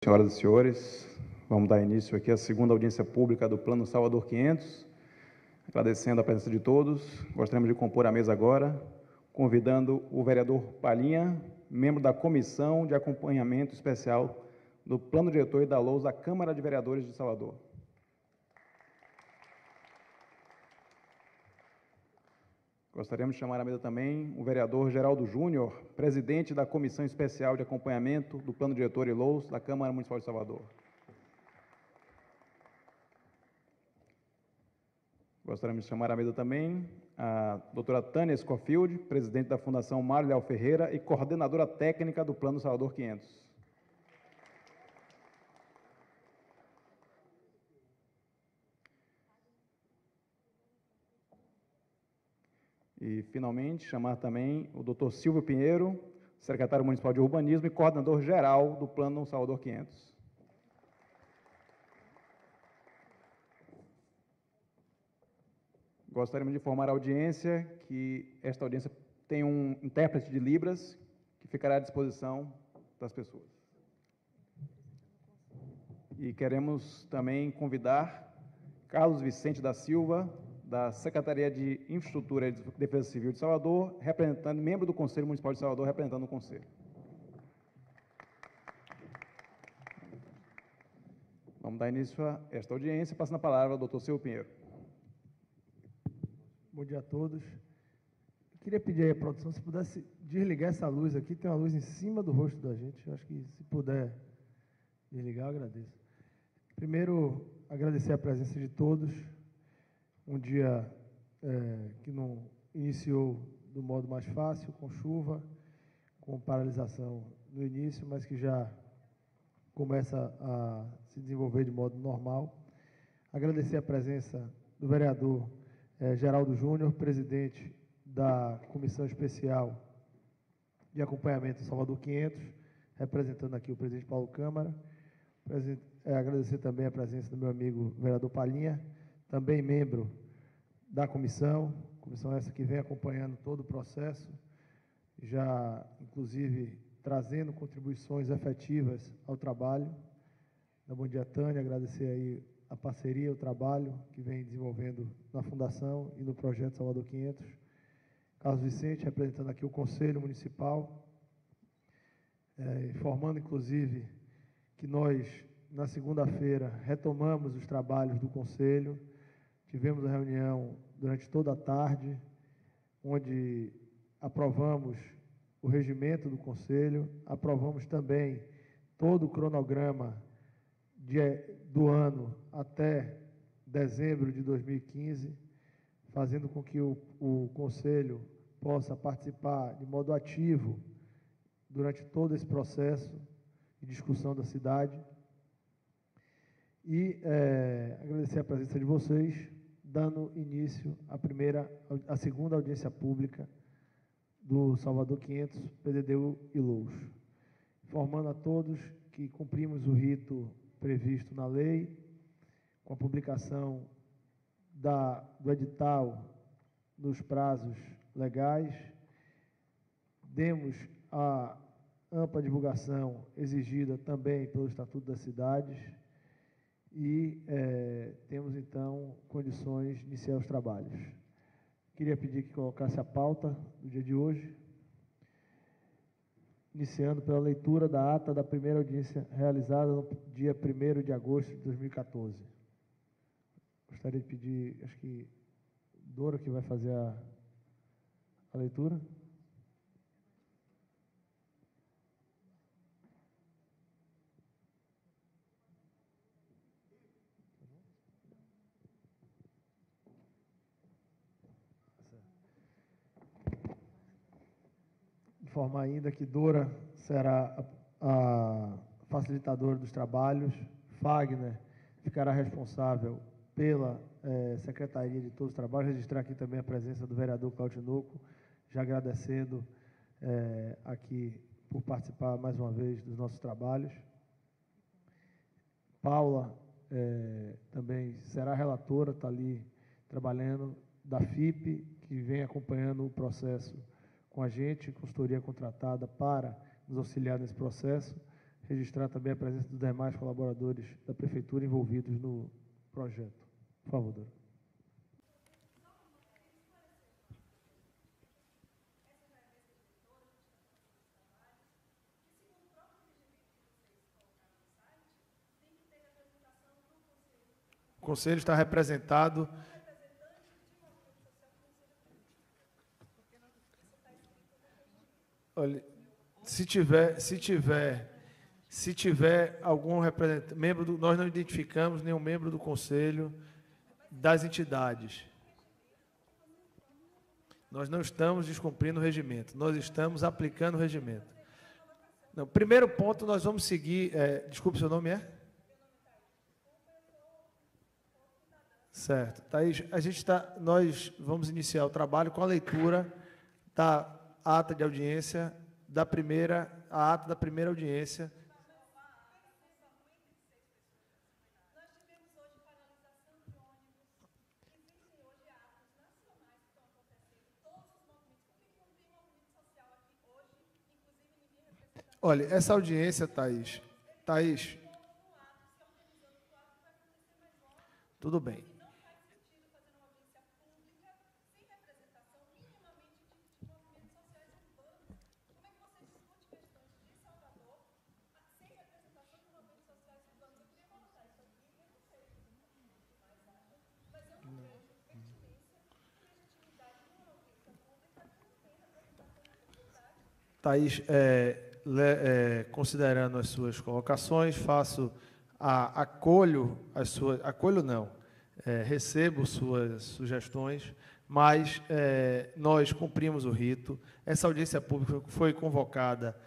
Senhoras e senhores, vamos dar início aqui à segunda audiência pública do Plano Salvador 500. Agradecendo a presença de todos, gostaríamos de compor a mesa agora, convidando o vereador Palhinha, membro da Comissão de Acompanhamento Especial do Plano Diretor e da LOAS da Câmara de Vereadores de Salvador. Gostaríamos de chamar à mesa também o vereador Geraldo Júnior, presidente da Comissão Especial de Acompanhamento do Plano Diretor e LOAS da Câmara Municipal de Salvador. Gostaríamos de chamar à mesa também a doutora Tânia Scofield, presidente da Fundação Mário Leal Ferreira e coordenadora técnica do Plano Salvador 500. E, finalmente, chamar também o doutor Silvio Pinheiro, secretário municipal de Urbanismo e coordenador geral do Plano Salvador 500. Gostaríamos de informar a audiência que esta audiência tem um intérprete de Libras que ficará à disposição das pessoas. E queremos também convidar Carlos Vicente da Silva, da Secretaria de Infraestrutura e Defesa Civil de Salvador, membro do Conselho Municipal de Salvador, representando o Conselho. Vamos dar início a esta audiência, passando a palavra ao doutor Silvio Pinheiro. Bom dia a todos. Eu queria pedir aí à produção, se pudesse desligar essa luz aqui, tem uma luz em cima do rosto da gente, eu acho que se puder desligar, eu agradeço. Primeiro, agradecer a presença de todos, um dia que não iniciou do modo mais fácil, com chuva, com paralisação no início, mas que já começa a se desenvolver de modo normal. Agradecer a presença do vereador Geraldo Júnior, presidente da Comissão Especial de Acompanhamento Salvador 500, representando aqui o presidente Paulo Câmara. Agradecer também a presença do meu amigo vereador Palhinha, também membro da comissão essa que vem acompanhando todo o processo, já, inclusive, trazendo contribuições efetivas ao trabalho. Bom dia, Tânia, agradecer aí a parceria, o trabalho que vem desenvolvendo na Fundação e no Projeto Salvador 500. Carlos Vicente, representando aqui o Conselho Municipal, informando, inclusive, que nós, na segunda-feira, retomamos os trabalhos do Conselho, tivemos a reunião durante toda a tarde, onde aprovamos o regimento do Conselho, aprovamos também todo o cronograma do ano até dezembro de 2015, fazendo com que o Conselho possa participar de modo ativo durante todo esse processo de discussão da cidade. E agradecer a presença de vocês, dando início à segunda audiência pública do Salvador 500, PDDU e LOAS. Informando a todos que cumprimos o rito previsto na lei, com a publicação do edital nos prazos legais, demos a ampla divulgação exigida também pelo Estatuto das Cidades e temos, então, condições de iniciar os trabalhos. Queria pedir que colocasse a pauta do dia de hoje, iniciando pela leitura da ata da primeira audiência realizada no dia 1º de agosto de 2014. Gostaria de pedir, acho que Dora que vai fazer a leitura. Informar ainda que Dora será a facilitadora dos trabalhos, Fagner ficará responsável pela secretaria de todos os trabalhos. Registrar aqui também a presença do vereador Cláudio Tinoco, já agradecendo aqui por participar mais uma vez dos nossos trabalhos. Paula também será relatora, está ali trabalhando, da FIP, que vem acompanhando o processo com a gente, consultoria contratada para nos auxiliar nesse processo. registrar também a presença dos demais colaboradores da Prefeitura envolvidos no projeto. Por favor, Dora. O Conselho está representado. Olha, se tiver algum representante, nós não identificamos nenhum membro do Conselho das entidades. Nós não estamos descumprindo o regimento, nós estamos aplicando o regimento. Não, primeiro ponto, nós vamos seguir. Desculpe, seu nome é? Certo. Thaís, nós vamos iniciar o trabalho com a leitura da ata de audiência a ata da primeira audiência. Olha, essa audiência, Thaís, tudo bem. Thaís, considerando as suas colocações, recebo suas sugestões, mas nós cumprimos o rito. Essa audiência pública foi convocada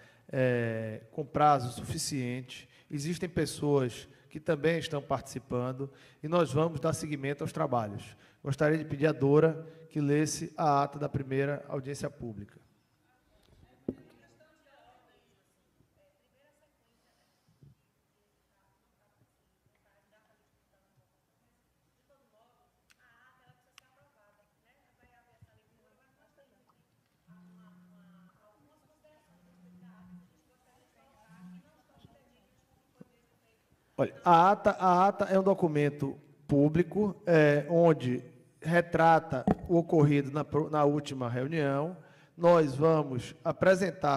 com prazo suficiente, existem pessoas que também estão participando, e nós vamos dar seguimento aos trabalhos. Gostaria de pedir à Dora que lesse a ata da primeira audiência pública. Olha, a ata é um documento público, onde retrata o ocorrido na última reunião. Nós vamos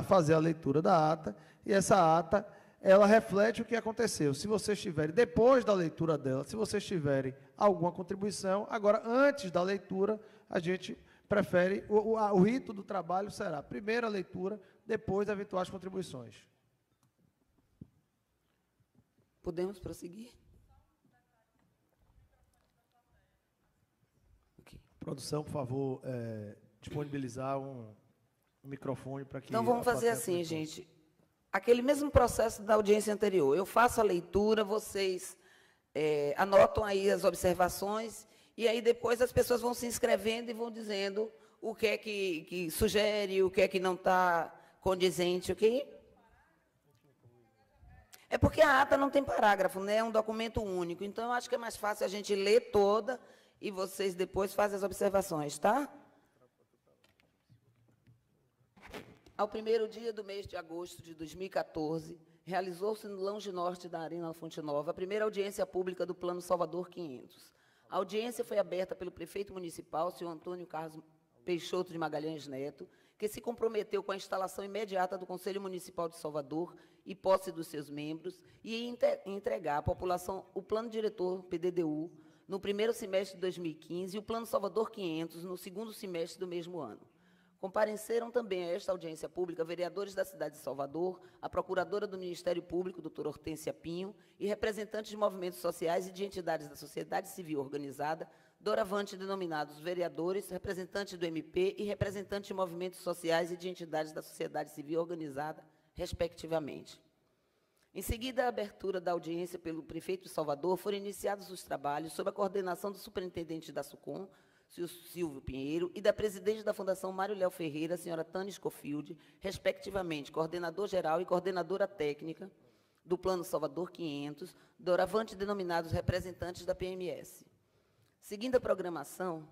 fazer a leitura da ata, e essa ata, ela reflete o que aconteceu. Se vocês tiverem, depois da leitura dela, se vocês tiverem alguma contribuição, agora, antes da leitura, a gente prefere, o rito do trabalho será primeiro a leitura, depois eventuais contribuições. Podemos prosseguir? Okay. Produção, por favor, disponibilizar um microfone para que... Então, vamos fazer assim, gente. Aquele mesmo processo da audiência anterior. Eu faço a leitura, vocês anotam aí as observações, e aí depois as pessoas vão se inscrevendo e vão dizendo o que é que sugere, o que é que não está condizente, ok? É porque a ata não tem parágrafo, né? É um documento único. Então, eu acho que é mais fácil a gente ler toda e vocês depois fazem as observações, tá? Ao primeiro dia do mês de agosto de 2014, realizou-se no Lounge Norte da Arena Fonte Nova a primeira audiência pública do Plano Salvador 500. A audiência foi aberta pelo prefeito municipal, senhor Antônio Carlos Peixoto de Magalhães Neto, que se comprometeu com a instalação imediata do Conselho Municipal de Salvador e posse dos seus membros, e entregar à população o Plano Diretor PDDU no primeiro semestre de 2015 e o Plano Salvador 500 no segundo semestre do mesmo ano. Compareceram também a esta audiência pública vereadores da cidade de Salvador, a procuradora do Ministério Público, doutora Hortência Pinho, e representantes de movimentos sociais e de entidades da sociedade civil organizada, doravante denominados vereadores, representantes do MP e representantes de movimentos sociais e de entidades da sociedade civil organizada, respectivamente. Em seguida à abertura da audiência pelo prefeito de Salvador, foram iniciados os trabalhos sob a coordenação do superintendente da SUCOM, senhor Silvio Pinheiro, e da presidente da Fundação Mário Léo Ferreira, senhora Tânia Scofield, respectivamente, coordenador-geral e coordenadora técnica do Plano Salvador 500, doravante denominados representantes da PMS. Seguindo a programação,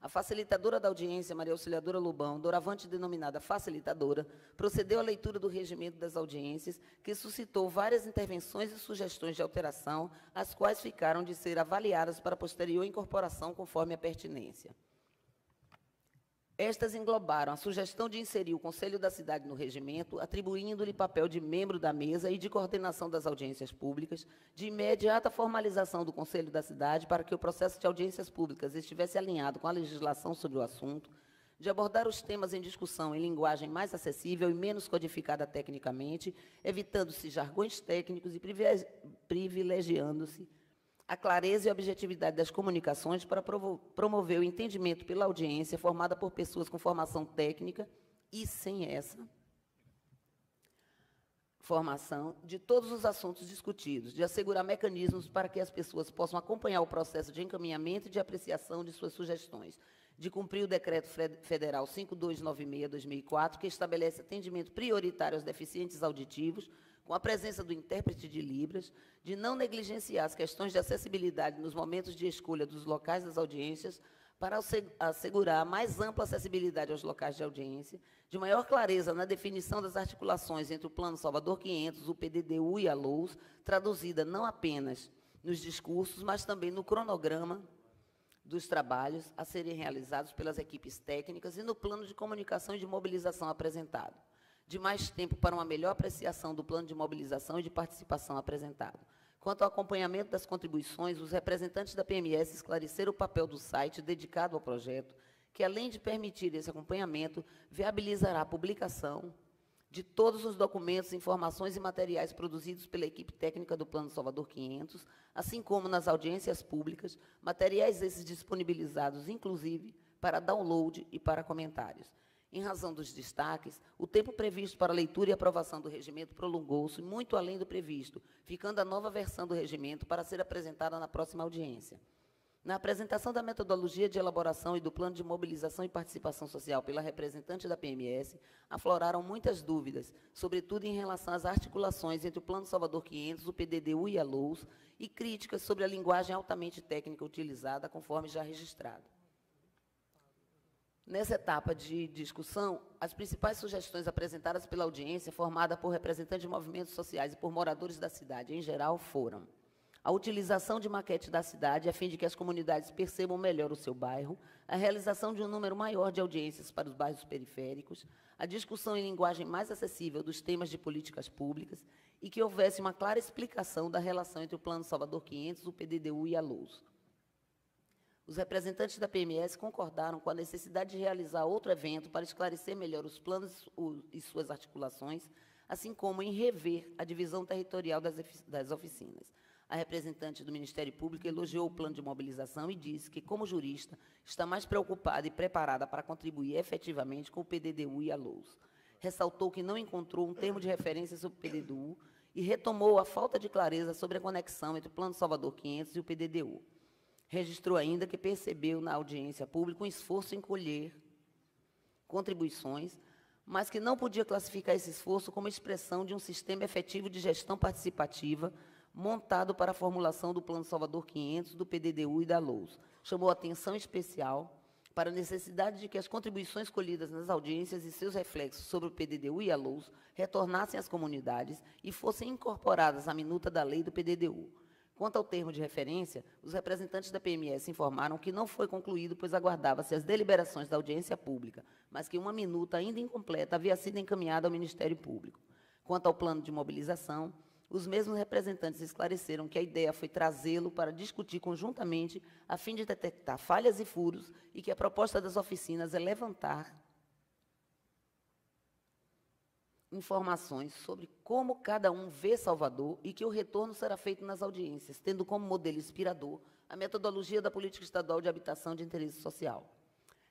A facilitadora da audiência, Maria Auxiliadora Lobão, doravante denominada facilitadora, procedeu à leitura do regimento das audiências, que suscitou várias intervenções e sugestões de alteração, as quais ficaram de ser avaliadas para posterior incorporação conforme a pertinência. Estas englobaram a sugestão de inserir o Conselho da Cidade no regimento, atribuindo-lhe papel de membro da mesa e de coordenação das audiências públicas, de imediata formalização do Conselho da Cidade para que o processo de audiências públicas estivesse alinhado com a legislação sobre o assunto, de abordar os temas em discussão em linguagem mais acessível e menos codificada tecnicamente, evitando-se jargões técnicos e privilegiando-se a clareza e a objetividade das comunicações para promover o entendimento pela audiência formada por pessoas com formação técnica e, sem essa formação, de todos os assuntos discutidos, de assegurar mecanismos para que as pessoas possam acompanhar o processo de encaminhamento e de apreciação de suas sugestões, de cumprir o Decreto Federal 5296/2004, que estabelece atendimento prioritário aos deficientes auditivos, com a presença do intérprete de Libras, de não negligenciar as questões de acessibilidade nos momentos de escolha dos locais das audiências, para assegurar mais ampla acessibilidade aos locais de audiência, de maior clareza na definição das articulações entre o Plano Salvador 500, o PDDU e a LOUS, traduzida não apenas nos discursos, mas também no cronograma dos trabalhos a serem realizados pelas equipes técnicas e no plano de comunicação e de mobilização apresentado, de mais tempo para uma melhor apreciação do plano de mobilização e de participação apresentado. Quanto ao acompanhamento das contribuições, os representantes da PMS esclareceram o papel do site dedicado ao projeto, que, além de permitir esse acompanhamento, viabilizará a publicação de todos os documentos, informações e materiais produzidos pela equipe técnica do Plano Salvador 500, assim como nas audiências públicas, materiais esses disponibilizados, inclusive, para download e para comentários. Em razão dos destaques, o tempo previsto para a leitura e aprovação do regimento prolongou-se muito além do previsto, ficando a nova versão do regimento para ser apresentada na próxima audiência. Na apresentação da metodologia de elaboração e do plano de mobilização e participação social pela representante da PMS, afloraram muitas dúvidas, sobretudo em relação às articulações entre o Plano Salvador 500, o PDDU e a LOUS, e críticas sobre a linguagem altamente técnica utilizada, conforme já registrado. Nessa etapa de discussão, as principais sugestões apresentadas pela audiência, formada por representantes de movimentos sociais e por moradores da cidade em geral, foram a utilização de maquete da cidade, a fim de que as comunidades percebam melhor o seu bairro, a realização de um número maior de audiências para os bairros periféricos, a discussão em linguagem mais acessível dos temas de políticas públicas e que houvesse uma clara explicação da relação entre o Plano Salvador 500, o PDDU e a LOUS. Os representantes da PMS concordaram com a necessidade de realizar outro evento para esclarecer melhor os planos e suas articulações, assim como em rever a divisão territorial das oficinas. A representante do Ministério Público elogiou o plano de mobilização e disse que, como jurista, está mais preocupada e preparada para contribuir efetivamente com o PDDU e a LOUS. Ressaltou que não encontrou um termo de referência sobre o PDDU e retomou a falta de clareza sobre a conexão entre o Plano Salvador 500 e o PDDU. Registrou ainda que percebeu na audiência pública um esforço em colher contribuições, mas que não podia classificar esse esforço como expressão de um sistema efetivo de gestão participativa montado para a formulação do Plano Salvador 500, do PDDU e da LOUS. Chamou atenção especial para a necessidade de que as contribuições colhidas nas audiências e seus reflexos sobre o PDDU e a LOUS retornassem às comunidades e fossem incorporadas à minuta da lei do PDDU. Quanto ao termo de referência, os representantes da PMS informaram que não foi concluído, pois aguardava-se as deliberações da audiência pública, mas que uma minuta ainda incompleta havia sido encaminhada ao Ministério Público. Quanto ao plano de mobilização, os mesmos representantes esclareceram que a ideia foi trazê-lo para discutir conjuntamente, a fim de detectar falhas e furos, e que a proposta das oficinas é levantar informações sobre como cada um vê Salvador e que o retorno será feito nas audiências, tendo como modelo inspirador a metodologia da Política Estadual de Habitação de Interesse Social.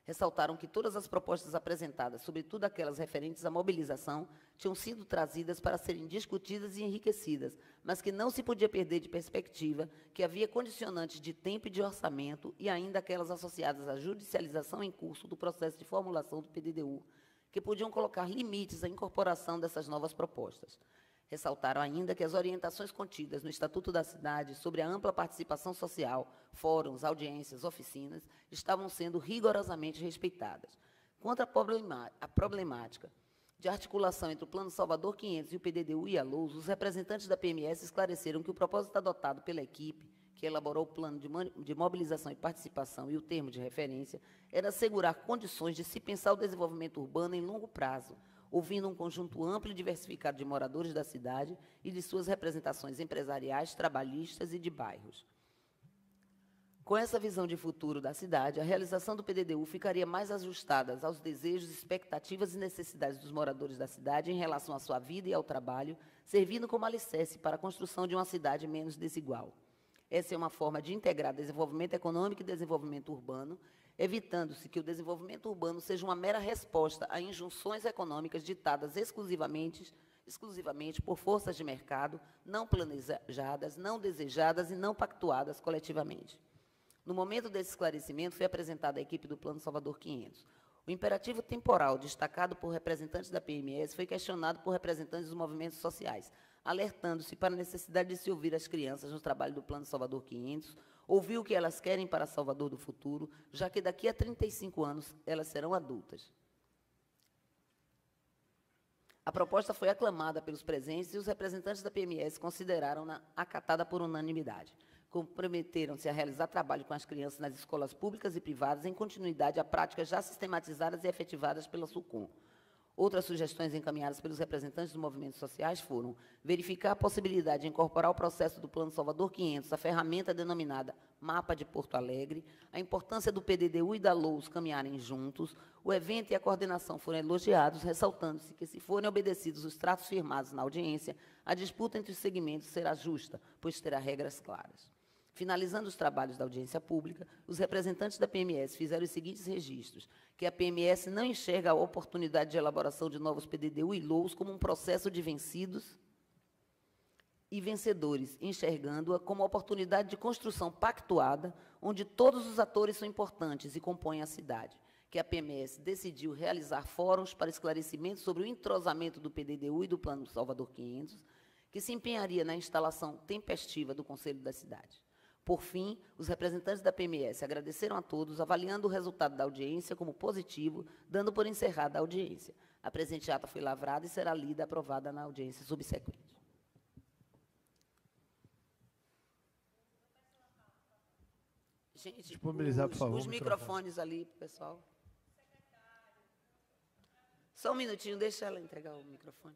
Ressaltaram que todas as propostas apresentadas, sobretudo aquelas referentes à mobilização, tinham sido trazidas para serem discutidas e enriquecidas, mas que não se podia perder de perspectiva que havia condicionantes de tempo e de orçamento e ainda aquelas associadas à judicialização em curso do processo de formulação do PDDU, que podiam colocar limites à incorporação dessas novas propostas. Ressaltaram ainda que as orientações contidas no Estatuto da Cidade sobre a ampla participação social, fóruns, audiências, oficinas, estavam sendo rigorosamente respeitadas. Quanto à problemática de articulação entre o Plano Salvador 500 e o PDDU e a LOUS, os representantes da PMS esclareceram que o propósito adotado pela equipe, que elaborou o plano de mobilização e participação e o termo de referência, era assegurar condições de se pensar o desenvolvimento urbano em longo prazo, ouvindo um conjunto amplo e diversificado de moradores da cidade e de suas representações empresariais, trabalhistas e de bairros. Com essa visão de futuro da cidade, a realização do PDDU ficaria mais ajustada aos desejos, expectativas e necessidades dos moradores da cidade em relação à sua vida e ao trabalho, servindo como alicerce para a construção de uma cidade menos desigual. Essa é uma forma de integrar desenvolvimento econômico e desenvolvimento urbano, evitando-se que o desenvolvimento urbano seja uma mera resposta a injunções econômicas ditadas exclusivamente por forças de mercado, não planejadas, não desejadas e não pactuadas coletivamente. No momento desse esclarecimento, foi apresentada à equipe do Plano Salvador 500. O imperativo temporal destacado por representantes da PMS foi questionado por representantes dos movimentos sociais, alertando-se para a necessidade de se ouvir as crianças no trabalho do Plano Salvador 500, ouvir o que elas querem para Salvador do futuro, já que daqui a 35 anos elas serão adultas. A proposta foi aclamada pelos presentes e os representantes da PMS consideraram-na acatada por unanimidade. Comprometeram-se a realizar trabalho com as crianças nas escolas públicas e privadas em continuidade a práticas já sistematizadas e efetivadas pela SUCOM. Outras sugestões encaminhadas pelos representantes dos movimentos sociais foram verificar a possibilidade de incorporar ao processo do Plano Salvador 500 a ferramenta denominada Mapa de Porto Alegre, a importância do PDDU e da LOUS caminharem juntos, o evento e a coordenação foram elogiados, ressaltando-se que, se forem obedecidos os tratos firmados na audiência, a disputa entre os segmentos será justa, pois terá regras claras. Finalizando os trabalhos da audiência pública, os representantes da PMS fizeram os seguintes registros: que a PMS não enxerga a oportunidade de elaboração de novos PDDU e LOUS como um processo de vencidos e vencedores, enxergando-a como oportunidade de construção pactuada, onde todos os atores são importantes e compõem a cidade. Que a PMS decidiu realizar fóruns para esclarecimento sobre o entrosamento do PDDU e do Plano Salvador 500, que se empenharia na instalação tempestiva do Conselho da Cidade. Por fim, os representantes da PMS agradeceram a todos, avaliando o resultado da audiência como positivo, dando por encerrada a audiência. A presente ata foi lavrada e será lida e aprovada na audiência subsequente. Gente, disponibilizar, por favor, os microfones ali para o pessoal. Só um minutinho, deixa ela entregar o microfone.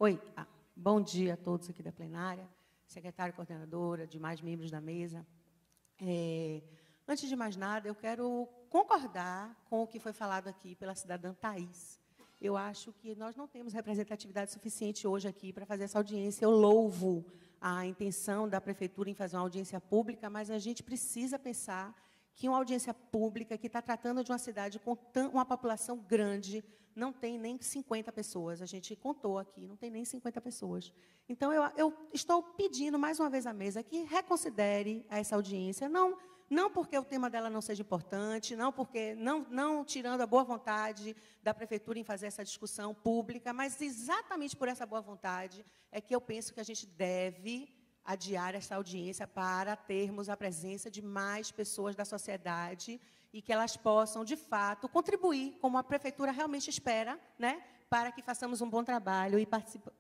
Oi, bom dia a todos aqui da plenária, secretária coordenadora, demais membros da mesa. Antes de mais nada, eu quero concordar com o que foi falado aqui pela cidadã Thaís. Eu acho que nós não temos representatividade suficiente hoje aqui para fazer essa audiência. Eu louvo a intenção da prefeitura em fazer uma audiência pública, mas a gente precisa pensar que uma audiência pública que está tratando de uma cidade com uma população grande, não tem nem 50 pessoas. A gente contou aqui, não tem nem 50 pessoas. Então, eu estou pedindo, mais uma vez, à mesa que reconsidere essa audiência, não porque o tema dela não seja importante, não tirando a boa vontade da prefeitura em fazer essa discussão pública, mas exatamente por essa boa vontade é que eu penso que a gente deve adiar essa audiência para termos a presença de mais pessoas da sociedade e que elas possam, de fato, contribuir, como a prefeitura realmente espera, né, para que façamos um bom trabalho e participem.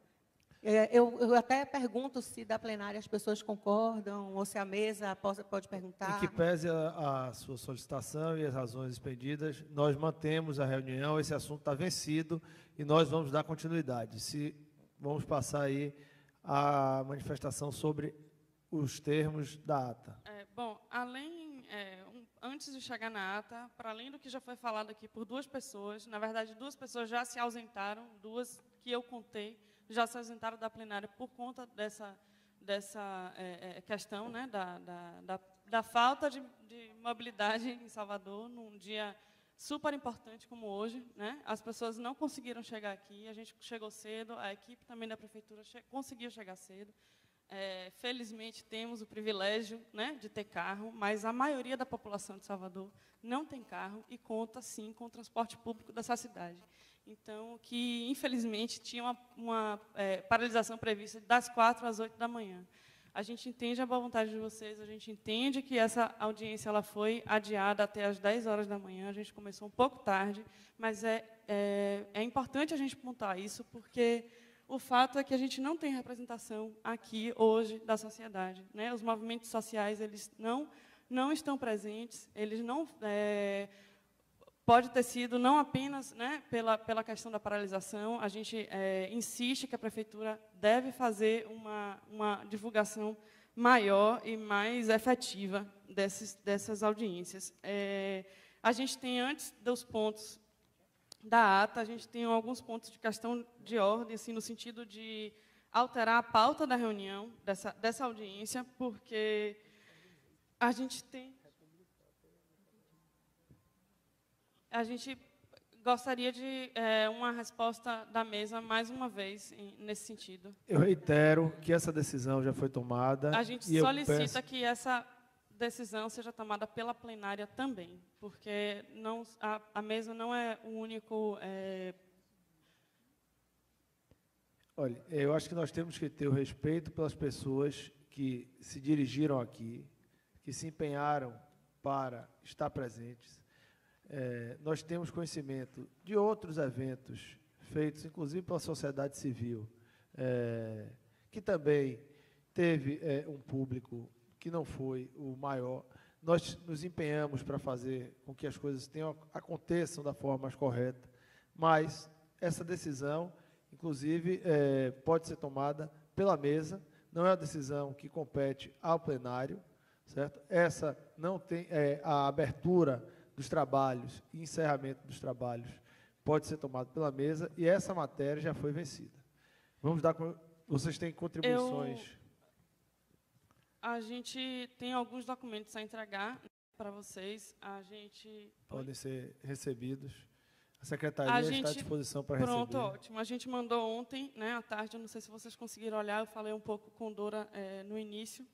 Eu até pergunto se da plenária as pessoas concordam ou se a mesa pode perguntar. Em que pese a sua solicitação e as razões expedidas, nós mantemos a reunião, esse assunto está vencido e nós vamos dar continuidade. Vamos passar aí a manifestação sobre os termos da ata. Bom, antes de chegar na ata, para além do que já foi falado aqui por duas pessoas, na verdade, duas pessoas já se ausentaram, duas que eu contei, já se ausentaram da plenária por conta dessa questão, né, da falta de mobilidade em Salvador, num dia super importante como hoje, né? As pessoas não conseguiram chegar aqui, a gente chegou cedo, a equipe também da prefeitura conseguiu chegar cedo. felizmente, temos o privilégio, né, de ter carro, mas a maioria da população de Salvador não tem carro e conta, sim, com o transporte público dessa cidade. Então, que, infelizmente, tinha uma paralisação prevista das 4 às 8 da manhã. A gente entende a boa vontade de vocês, a gente entende que essa audiência ela foi adiada até às 10 horas da manhã, a gente começou um pouco tarde, mas é importante a gente pontuar isso, porque o fato é que a gente não tem representação aqui, hoje, da sociedade, né? Os movimentos sociais eles não estão presentes, eles não... pode ter sido não apenas, né, pela questão da paralisação, a gente insiste que a Prefeitura deve fazer uma divulgação maior e mais efetiva dessas audiências. A gente tem, antes dos pontos da ata, a gente tem alguns pontos de questão de ordem, assim, no sentido de alterar a pauta da reunião, dessa audiência, porque a gente gostaria de uma resposta da mesa, mais uma vez, nesse sentido. Eu reitero que essa decisão já foi tomada. A gente solicita que essa decisão seja tomada pela plenária também, porque a mesa não é o único... Olha, eu acho que nós temos que ter o respeito pelas pessoas que se dirigiram aqui, que se empenharam para estar presentes. Nós temos conhecimento de outros eventos feitos, inclusive pela sociedade civil, que também teve um público que não foi o maior. Nós nos empenhamos para fazer com que as coisas aconteçam da forma mais correta, mas essa decisão, inclusive, pode ser tomada pela mesa, não é uma decisão que compete ao plenário, certo? Essa não tem a abertura dos trabalhos e encerramento dos trabalhos pode ser tomado pela mesa e essa matéria já foi vencida. Vocês têm contribuições? A gente tem alguns documentos a entregar para vocês. Podem ser recebidos. A secretaria está à disposição para receber. Pronto, ótimo. A gente mandou ontem, né, à tarde, eu não sei se vocês conseguiram olhar, eu falei um pouco com Dora no início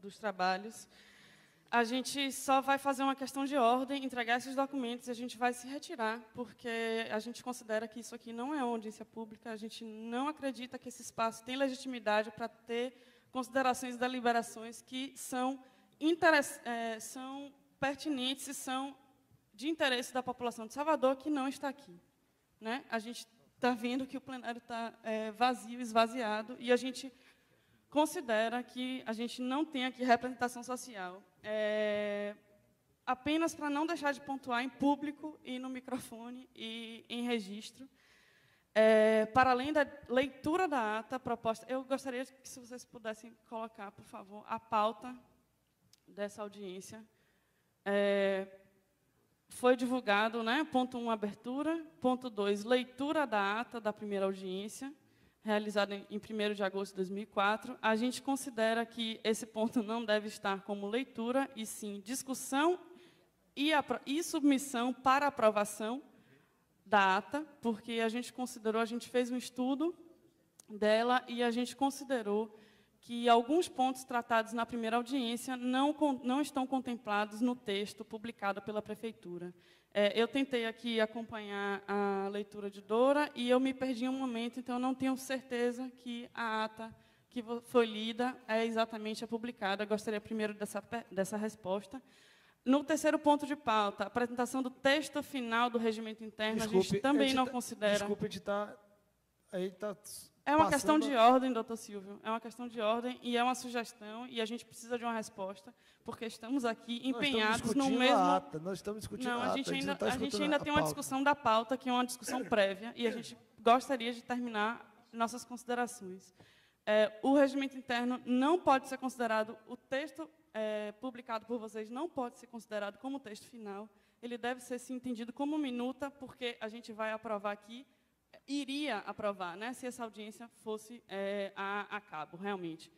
dos trabalhos. A gente só vai fazer uma questão de ordem, entregar esses documentos e a gente vai se retirar, porque a gente considera que isso aqui não é uma audiência pública, a gente não acredita que esse espaço tem legitimidade para ter considerações e deliberações que são pertinentes e são de interesse da população de Salvador, que não está aqui, né? A gente está vendo que o plenário está vazio, esvaziado, e a gente considera que a gente não tem aqui representação social. Apenas para não deixar de pontuar em público e no microfone e em registro, para além da leitura da ata proposta, eu gostaria que, se vocês pudessem colocar, por favor, a pauta dessa audiência. Foi divulgado, né, ponto 1, abertura, ponto 2, leitura da ata da primeira audiência, realizada em 1º de agosto de 2004. A gente considera que esse ponto não deve estar como leitura, e sim discussão e submissão para aprovação da ata, porque a gente fez um estudo dela e a gente considerou que alguns pontos tratados na primeira audiência não estão contemplados no texto publicado pela Prefeitura. Eu tentei aqui acompanhar a leitura de Dora e eu me perdi em um momento, então eu não tenho certeza que a ata que foi lida é exatamente a publicada. Eu gostaria primeiro dessa resposta. No terceiro ponto de pauta, a apresentação do texto final do regimento interno, a gente também não considera... Desculpe, a gente está... É uma questão de ordem, doutor Silvio. É uma questão de ordem e é uma sugestão, e a gente precisa de uma resposta, porque estamos aqui empenhados no mesmo... Nós estamos discutindo a ata. Não, a gente ainda tem uma discussão da pauta, que é uma discussão prévia, e a gente gostaria de terminar nossas considerações. O regimento interno não pode ser considerado, o texto publicado por vocês não pode ser considerado como texto final, ele deve ser sim, entendido como minuta, porque a gente vai aprovar aqui, iria aprovar, né, se essa audiência fosse a cabo, realmente.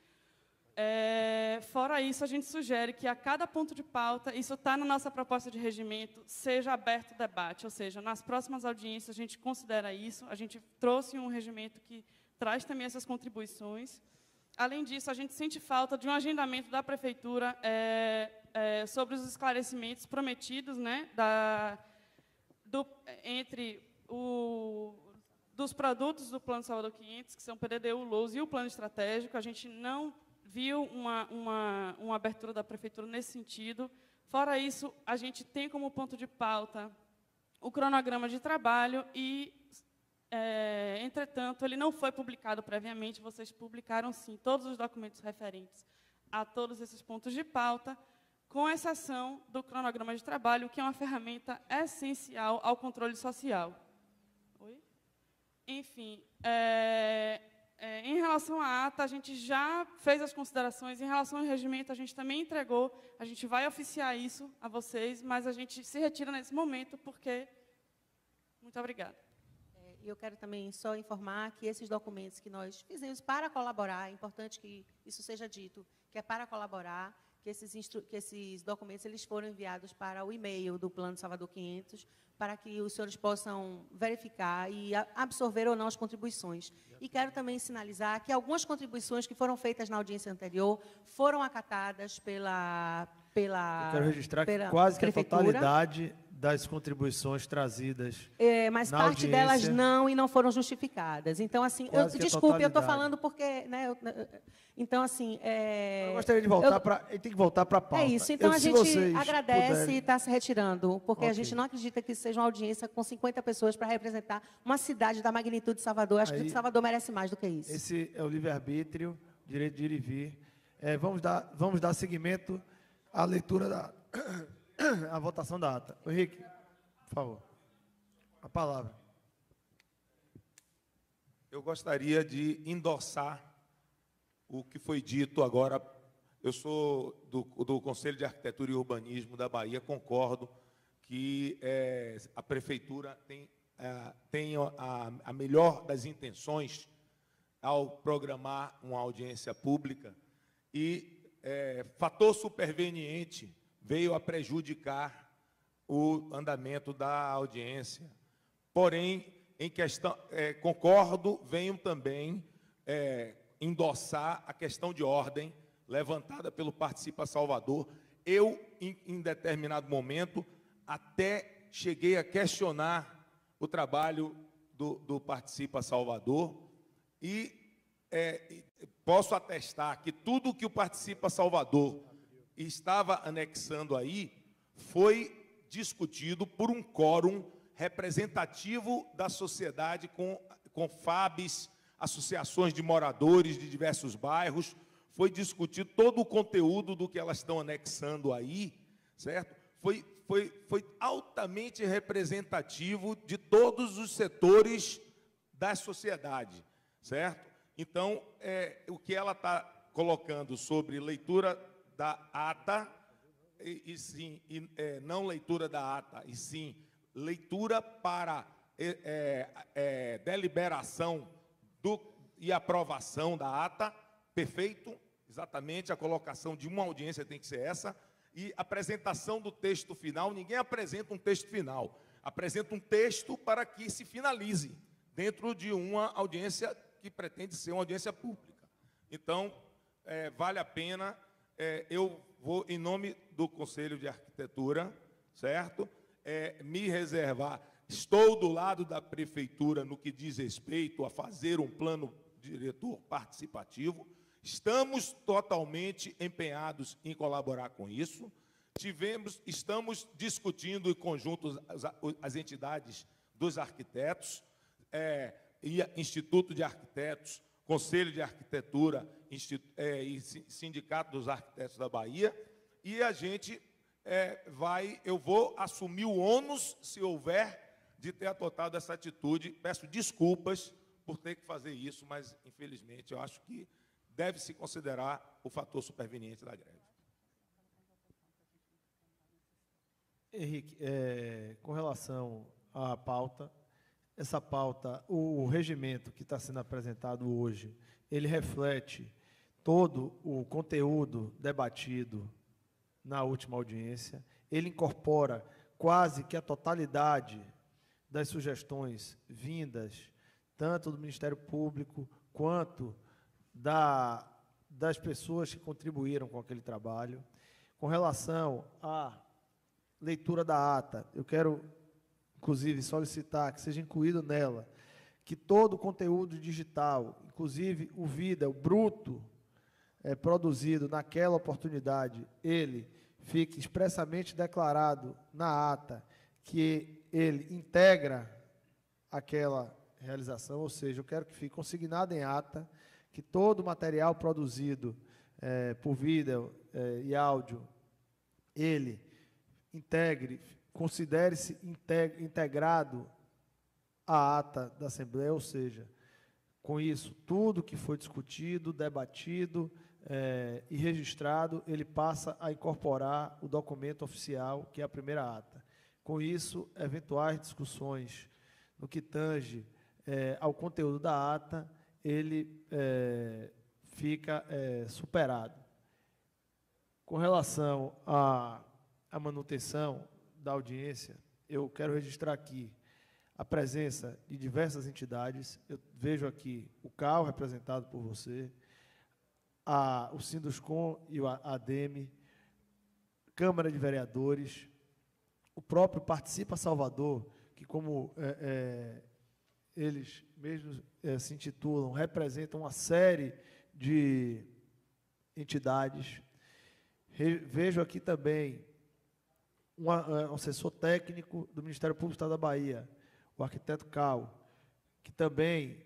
Fora isso, a gente sugere que a cada ponto de pauta, isso está na nossa proposta de regimento, seja aberto o debate, ou seja, nas próximas audiências a gente considera isso, a gente trouxe um regimento que traz também essas contribuições, além disso, a gente sente falta de um agendamento da Prefeitura sobre os esclarecimentos prometidos, né, entre dos produtos do Plano Salvador 500, que são o PDD, o LOAS e o Plano Estratégico. A gente não viu uma abertura da Prefeitura nesse sentido. Fora isso, a gente tem como ponto de pauta o cronograma de trabalho e, entretanto, ele não foi publicado previamente. Vocês publicaram, sim, todos os documentos referentes a todos esses pontos de pauta, com exceção do cronograma de trabalho, que é uma ferramenta essencial ao controle social. Oi? Enfim, em relação à ata, a gente já fez as considerações. Em relação ao regimento, a gente também entregou. A gente vai oficiar isso a vocês, mas a gente se retira nesse momento, porque... Muito obrigada. Eu quero também só informar que esses documentos que nós fizemos para colaborar, é importante que isso seja dito, que é para colaborar, que esses documentos eles foram enviados para o e-mail do Plano Salvador 500, para que os senhores possam verificar e absorver ou não as contribuições. E quero também sinalizar que algumas contribuições que foram feitas na audiência anterior foram acatadas pela Eu quero registrar que pela quase que a Prefeitura. totalidade das contribuições trazidas Mas na parte audiência, delas não e não foram justificadas. Então, assim, Quase que a desculpe, eu estou totalidade. falando porque... Né, então, assim... Eu gostaria de voltar para... Tem que voltar para a pauta. É isso. Então, a Se gente vocês agradece puderem- e está se retirando, porque Ok. a gente não acredita que seja uma audiência com 50 pessoas para representar uma cidade da magnitude de Salvador. Acho Aí- que Salvador merece mais do que isso. Esse é o livre-arbítrio, direito de ir e vir. Vamos dar seguimento à leitura da... à votação da ata. O Henrique, por favor. A palavra. Eu gostaria de endossar o que foi dito agora. Eu sou do Conselho de Arquitetura e Urbanismo da Bahia, concordo que a Prefeitura tem a melhor das intenções ao programar uma audiência pública e fator superveniente veio a prejudicar o andamento da audiência. Porém, em questão, concordo, venho também endossar a questão de ordem levantada pelo Participa Salvador. Eu, em determinado momento, até cheguei a questionar o trabalho do Participa Salvador e posso atestar que tudo que o Participa Salvador estava anexando aí foi discutido por um quórum representativo da sociedade com FABs, associações de moradores de diversos bairros. Foi discutido todo o conteúdo do que elas estão anexando aí, certo? Foi altamente representativo de todos os setores da sociedade, certo? Então, o que ela está colocando sobre leitura da ata, não leitura da ata, e sim leitura para deliberação e aprovação da ata, perfeito, exatamente, a colocação de uma audiência tem que ser essa, e apresentação do texto final. Ninguém apresenta um texto final, apresenta um texto para que se finalize dentro de uma audiência que pretende ser uma audiência pública. Então, vale a pena, eu vou, em nome do Conselho de Arquitetura, certo? Me reservar. Estou do lado da Prefeitura no que diz respeito a fazer um plano diretor participativo. Estamos totalmente empenhados em colaborar com isso. Estamos discutindo em conjunto as entidades dos arquitetos, Instituto de Arquitetos, Conselho de Arquitetura e Sindicato dos Arquitetos da Bahia, e a gente eu vou assumir o ônus, se houver, de ter adotado essa atitude. Peço desculpas por ter que fazer isso, mas, infelizmente, eu acho que deve-se considerar o fator superveniente da greve. Henrique, com relação à pauta, essa pauta, o regimento que está sendo apresentado hoje, ele reflete todo o conteúdo debatido na última audiência, ele incorpora quase que a totalidade das sugestões vindas, tanto do Ministério Público, quanto da das pessoas que contribuíram com aquele trabalho. Com relação à leitura da ata, eu quero, inclusive, solicitar que seja incluído nela que todo o conteúdo digital, inclusive o vídeo, o bruto, produzido naquela oportunidade, ele fique expressamente declarado na ata que ele integra aquela realização, ou seja, eu quero que fique consignado em ata que todo o material produzido por vídeo e áudio, ele integre, considere-se integrado à ata da Assembleia, ou seja, com isso, tudo que foi discutido, debatido e registrado, ele passa a incorporar o documento oficial, que é a primeira ata. Com isso, eventuais discussões no que tange ao conteúdo da ata, ele fica superado. Com relação à manutenção da audiência, eu quero registrar aqui a presença de diversas entidades. Eu vejo aqui o CAU, representado por você, o Sinduscom e o ADEME, Câmara de Vereadores, o próprio Participa Salvador, que, como eles mesmos se intitulam, representam uma série de entidades. Vejo aqui também um assessor técnico do Ministério Público do Estado da Bahia, o arquiteto Cal, que também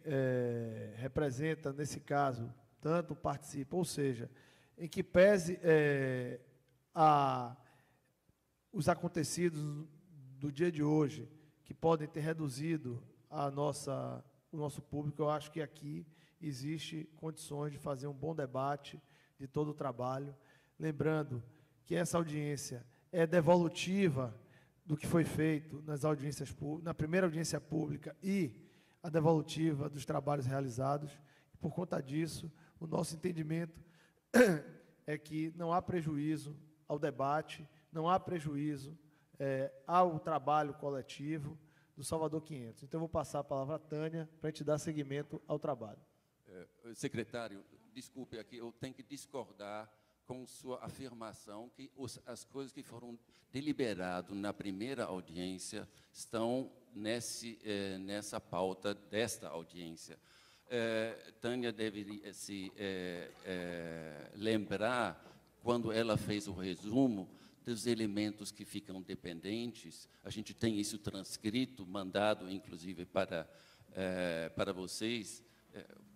representa, nesse caso, tanto participa, ou seja, em que pese os acontecidos do dia de hoje, que podem ter reduzido o nosso público, eu acho que aqui existe condições de fazer um bom debate de todo o trabalho, lembrando que essa audiência é devolutiva do que foi feito nas audiências públicas, na primeira audiência pública e a devolutiva dos trabalhos realizados. E, por conta disso, o nosso entendimento é que não há prejuízo ao debate, não há prejuízo ao trabalho coletivo do Salvador 500. Então, eu vou passar a palavra à Tânia para a gente dar seguimento ao trabalho. Secretário, desculpe aqui, eu tenho que discordar com sua afirmação que as coisas que foram deliberadas na primeira audiência estão nessa pauta desta audiência. Tânia deveria se lembrar, quando ela fez o resumo dos elementos que ficam dependentes. A gente tem isso transcrito, mandado, inclusive, para vocês.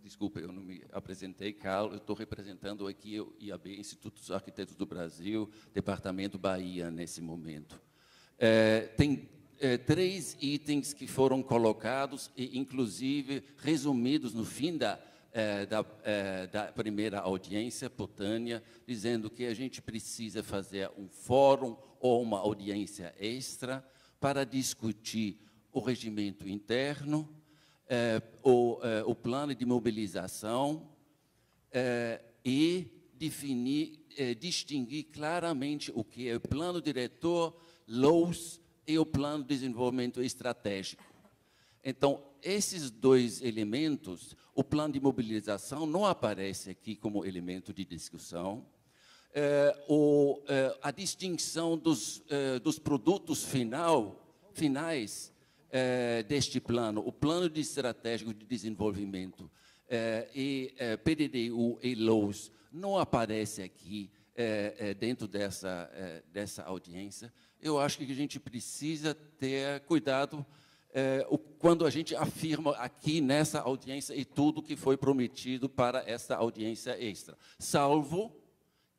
Desculpa, eu não me apresentei, Carlos, eu estou representando aqui o IAB, Instituto dos Arquitetos do Brasil, Departamento Bahia, nesse momento. Tem 3 itens que foram colocados e, inclusive, resumidos no fim da primeira audiência, por Tânia, dizendo que a gente precisa fazer um fórum ou uma audiência extra para discutir o regimento interno, o plano de mobilização e distinguir claramente o que é o plano diretor, LOAS e o plano de desenvolvimento estratégico. Então, esses 2 elementos, o plano de mobilização não aparece aqui como elemento de discussão. A distinção dos produtos finais deste plano, o plano de estratégico de desenvolvimento e PDDU e LOAS, não aparece aqui dentro dessa audiência. Eu acho que a gente precisa ter cuidado quando a gente afirma aqui nessa audiência e tudo que foi prometido para esta audiência extra, salvo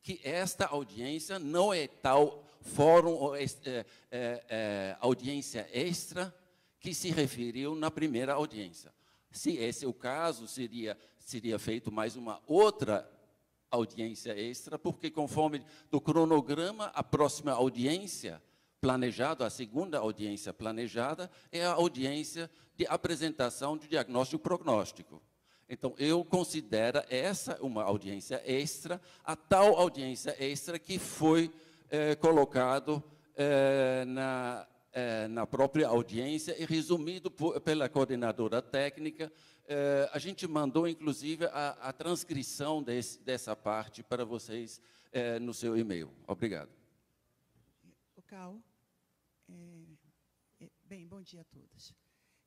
que esta audiência não é tal fórum ou audiência extra que se referiu na primeira audiência. Se esse é o caso, seria feito mais uma outra audiência extra, porque, conforme do cronograma, a próxima audiência planejada, a segunda audiência planejada, é a audiência de apresentação de diagnóstico prognóstico. Então, eu considero essa uma audiência extra, a tal audiência extra que foi colocado na própria audiência e resumido pela coordenadora técnica. A gente mandou, inclusive, a transcrição dessa parte para vocês no seu e-mail. Obrigado. O Cal, bem, bom dia a todos.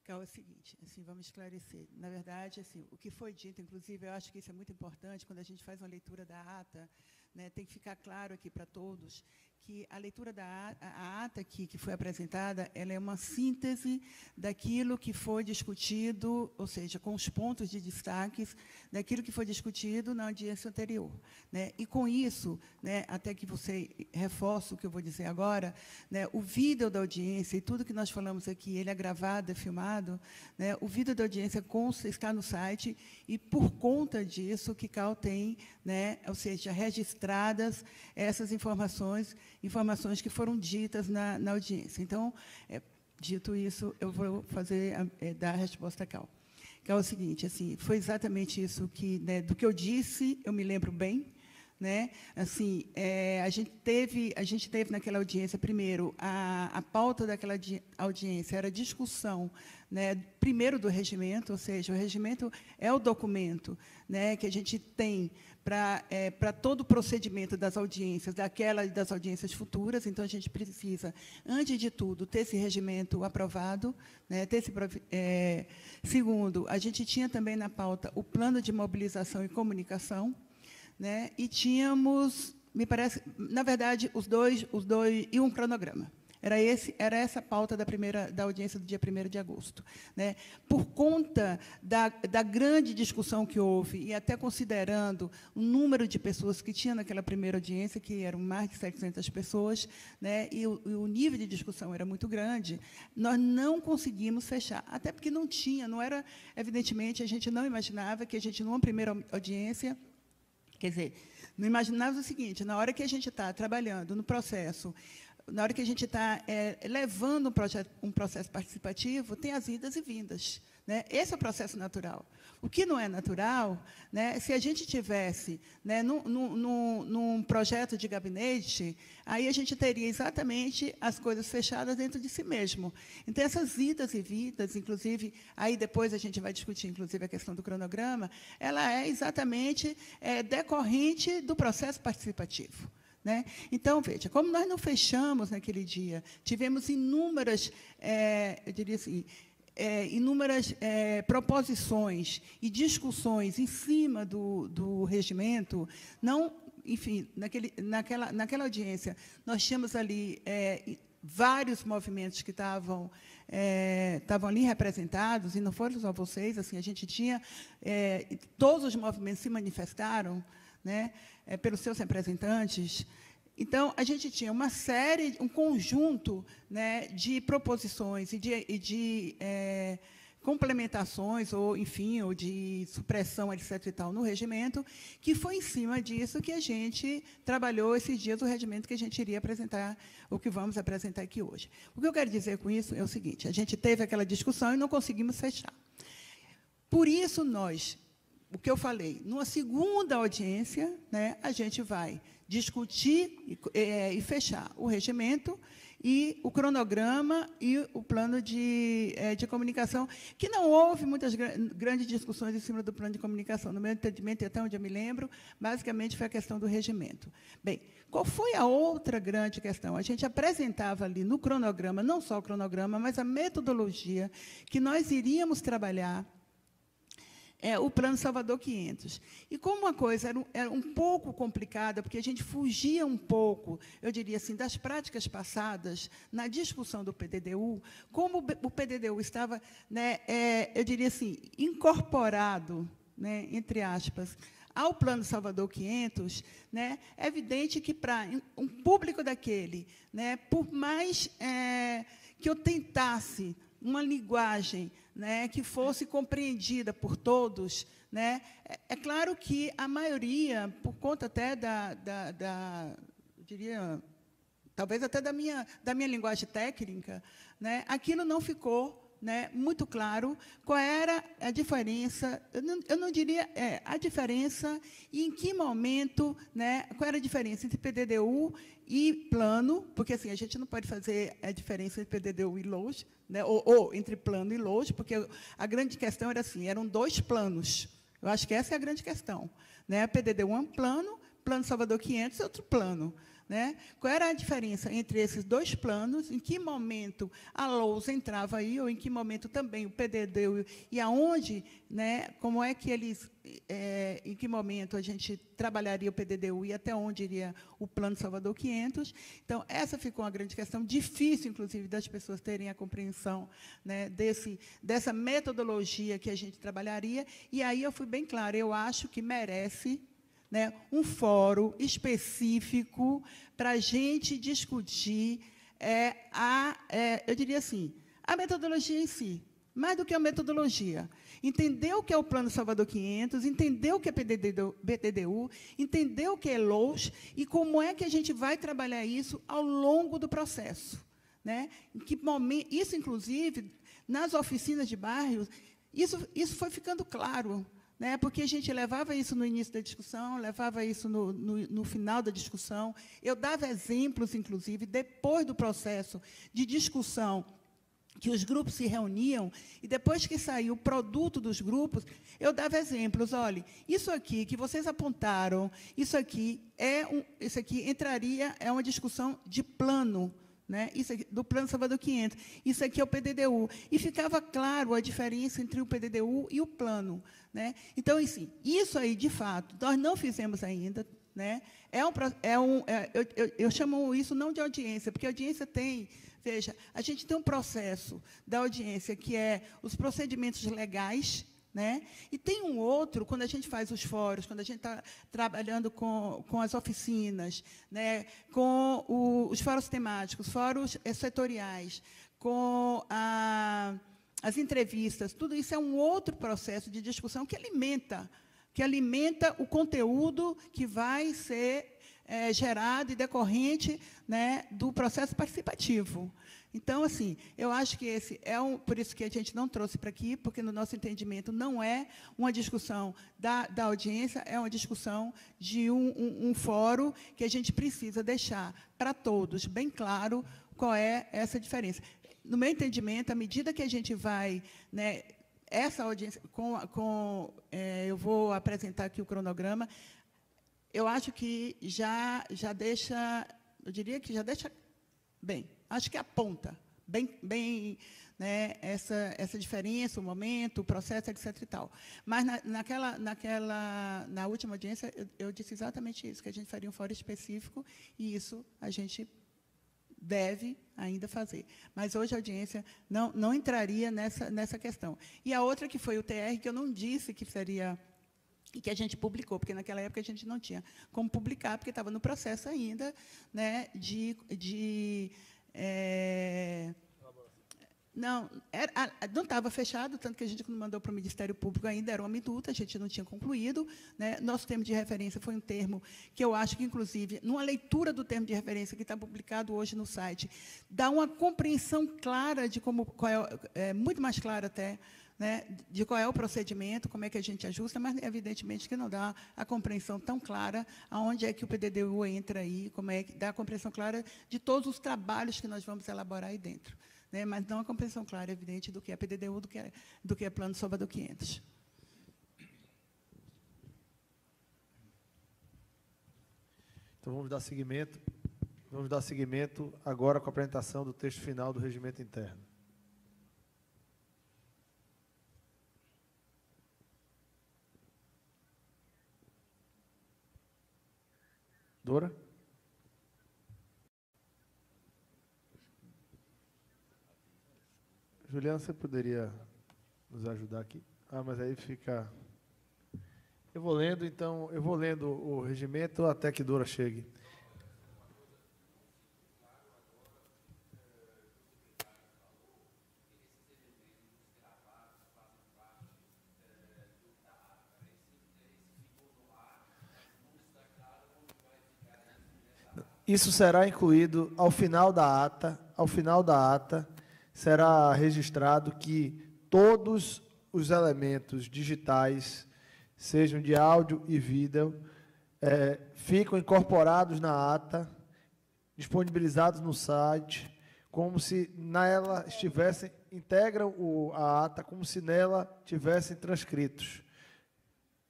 Cal, é o seguinte, assim, vamos esclarecer. Na verdade, assim, o que foi dito, inclusive, eu acho que isso é muito importante, quando a gente faz uma leitura da ata, né, tem que ficar claro aqui para todos que a leitura da ata aqui, que foi apresentada, ela é uma síntese daquilo que foi discutido, ou seja, com os pontos de destaques daquilo que foi discutido na audiência anterior, né? E, com isso, né, até que você reforce o que eu vou dizer agora, né, o vídeo da audiência e tudo que nós falamos aqui, ele é gravado, é filmado, né, o vídeo da audiência está no site e, por conta disso, que Cal tem, né, ou seja, registradas essas informações que foram ditas na audiência. Então, dito isso, eu vou dar a resposta a Cal. Que é o seguinte, assim, foi exatamente isso que, né, do que eu disse, eu me lembro bem, né? Assim, a gente teve naquela audiência, primeiro, a pauta daquela audiência era a discussão, né, primeiro do regimento, ou seja, o regimento é o documento, né, que a gente tem para todo o procedimento das audiências, das audiências futuras. Então, a gente precisa, antes de tudo, ter esse regimento aprovado, né, segundo, a gente tinha também na pauta o plano de mobilização e comunicação, né, e tínhamos, me parece, na verdade, os dois e um cronograma. Era essa a pauta da audiência do dia 1º de agosto. Né? Por conta da grande discussão que houve, e até considerando o número de pessoas que tinha naquela primeira audiência, que eram mais de 700 pessoas, né? e o nível de discussão era muito grande, nós não conseguimos fechar, até porque não era, evidentemente, a gente não imaginava que a gente, numa primeira audiência, quer dizer, não imaginava o seguinte, na hora que a gente está trabalhando no processo, na hora que a gente está levando um processo participativo, tem as idas e vindas. Né? Esse é o processo natural. O que não é natural, né, se a gente tivesse, né, num projeto de gabinete, aí a gente teria exatamente as coisas fechadas dentro de si mesmo. Então, essas idas e vindas, inclusive, aí depois a gente vai discutir, inclusive, a questão do cronograma, ela é exatamente decorrente do processo participativo. Né? Então, veja, como nós não fechamos naquele dia, tivemos inúmeras, eu diria assim, inúmeras proposições e discussões em cima do regimento, não, enfim, naquela audiência, nós tínhamos ali vários movimentos que estavam ali representados, e não foram só vocês, assim, a gente tinha, todos os movimentos se manifestaram, né, pelos seus representantes. Então, a gente tinha um conjunto, né, de proposições e de complementações, ou, enfim, ou de supressão, etc., e tal, no regimento, que foi em cima disso que a gente trabalhou esses dias o regimento que a gente iria apresentar, o que vamos apresentar aqui hoje. O que eu quero dizer com isso é o seguinte, a gente teve aquela discussão e não conseguimos fechar. Por isso, o que eu falei, numa segunda audiência, né, a gente vai discutir e fechar o regimento e o cronograma e o plano de comunicação, que não houve muitas grandes discussões em cima do plano de comunicação. No meu entendimento, até onde eu me lembro, basicamente foi a questão do regimento. Bem, qual foi a outra grande questão? A gente apresentava ali no cronograma, não só o cronograma, mas a metodologia que nós iríamos trabalhar, o Plano Salvador 500. E como uma coisa era um pouco complicada, porque a gente fugia um pouco, eu diria assim, das práticas passadas na discussão do PDDU, como o PDDU estava, né, eu diria assim, incorporado, né, entre aspas, ao Plano Salvador 500, né, é evidente que, para um público daquele, né, por mais que eu tentasse uma linguagem, né, que fosse compreendida por todos, né, é claro que a maioria, por conta até eu diria, talvez até da minha linguagem técnica, né, aquilo não ficou né, muito claro qual era a diferença, eu não diria a diferença e em que momento, né, qual era a diferença entre PDDU e plano, porque assim, a gente não pode fazer a diferença entre PDDU e LOAS, né, ou entre plano e LOAS, porque a grande questão era assim, eram 2 planos. Eu acho que essa é a grande questão. Né? A PDDU é um plano, Plano Salvador 500 é outro plano. Né? Qual era a diferença entre esses 2 planos? Em que momento a LOAS entrava aí, ou em que momento também o PDDU, e aonde, né, como é que eles, em que momento a gente trabalharia o PDDU e até onde iria o Plano Salvador 500. Então, essa ficou uma grande questão, difícil, inclusive, das pessoas terem a compreensão, né, dessa metodologia que a gente trabalharia, e aí eu fui bem clara, eu acho que merece, né, um fórum específico para a gente discutir eu diria assim, a metodologia em si, mais do que a metodologia. Entender o que é o Plano Salvador 500, entender o que é PDDU, entender o que é LOAS e como é que a gente vai trabalhar isso ao longo do processo. Né? Em que momento, isso, inclusive, nas oficinas de bairros, isso foi ficando claro. Né, porque a gente levava isso no início da discussão, levava isso no final da discussão. Eu dava exemplos, inclusive, depois do processo de discussão, que os grupos se reuniam, e depois que saiu o produto dos grupos, eu dava exemplos. Olha, isso aqui que vocês apontaram, isso aqui entraria, é uma discussão de plano, né? Isso aqui, do Plano Salvador 500. Isso aqui é o PDDU. E ficava claro a diferença entre o PDDU e o plano. Né? Então, assim, isso aí, de fato, nós não fizemos ainda. Né? Eu chamo isso não de audiência, porque a audiência tem... Veja, a gente tem um processo da audiência, que é os procedimentos legais, né? E tem um outro, quando a gente faz os fóruns, quando a gente está trabalhando com as oficinas, né? Com os fóruns temáticos, fóruns setoriais, com as entrevistas, tudo isso é um outro processo de discussão que alimenta o conteúdo que vai ser gerado e decorrente, né, do processo participativo. Então, assim, eu acho que esse por isso que a gente não trouxe para aqui, porque, no nosso entendimento, não é uma discussão da audiência, é uma discussão de um fórum que a gente precisa deixar para todos bem claro qual é essa diferença. No meu entendimento, à medida que a gente vai, né, essa audiência, eu vou apresentar aqui o cronograma, eu acho que já deixa, eu diria que já deixa bem, acho que aponta bem né, essa diferença, o momento, o processo, etc. e tal. Mas na última audiência, eu disse exatamente isso, que a gente faria um fórum específico, e isso a gente deve ainda fazer. Mas hoje a audiência não entraria nessa questão. E a outra, que foi o TR, que eu não disse que seria, e que a gente publicou, porque naquela época a gente não tinha como publicar, porque estava no processo ainda, né, não estava fechado, tanto que a gente, quando mandou para o Ministério Público, ainda era uma minuta, a gente não tinha concluído. Né? Nosso termo de referência foi um termo que eu acho que, inclusive, numa leitura do termo de referência que está publicado hoje no site, dá uma compreensão clara de muito mais clara até, né, de qual é o procedimento, como é que a gente ajusta, mas, evidentemente, que não dá a compreensão tão clara aonde é que o PDDU entra aí, como é que dá a compreensão clara de todos os trabalhos que nós vamos elaborar aí dentro. Né, mas não a compreensão clara, evidente, do que é PDDU, do que é Plano Salvador 500. Então, vamos dar seguimento agora com a apresentação do texto final do regimento interno. Dora? Juliana, você poderia nos ajudar aqui? Mas aí fica... Eu vou lendo o regimento até que Dora chegue. Isso será incluído ao final da ata, será registrado que todos os elementos digitais, sejam de áudio e vídeo, ficam incorporados na ata, disponibilizados no site, como se nela estivessem, integram a ata como se nela tivessem transcritos.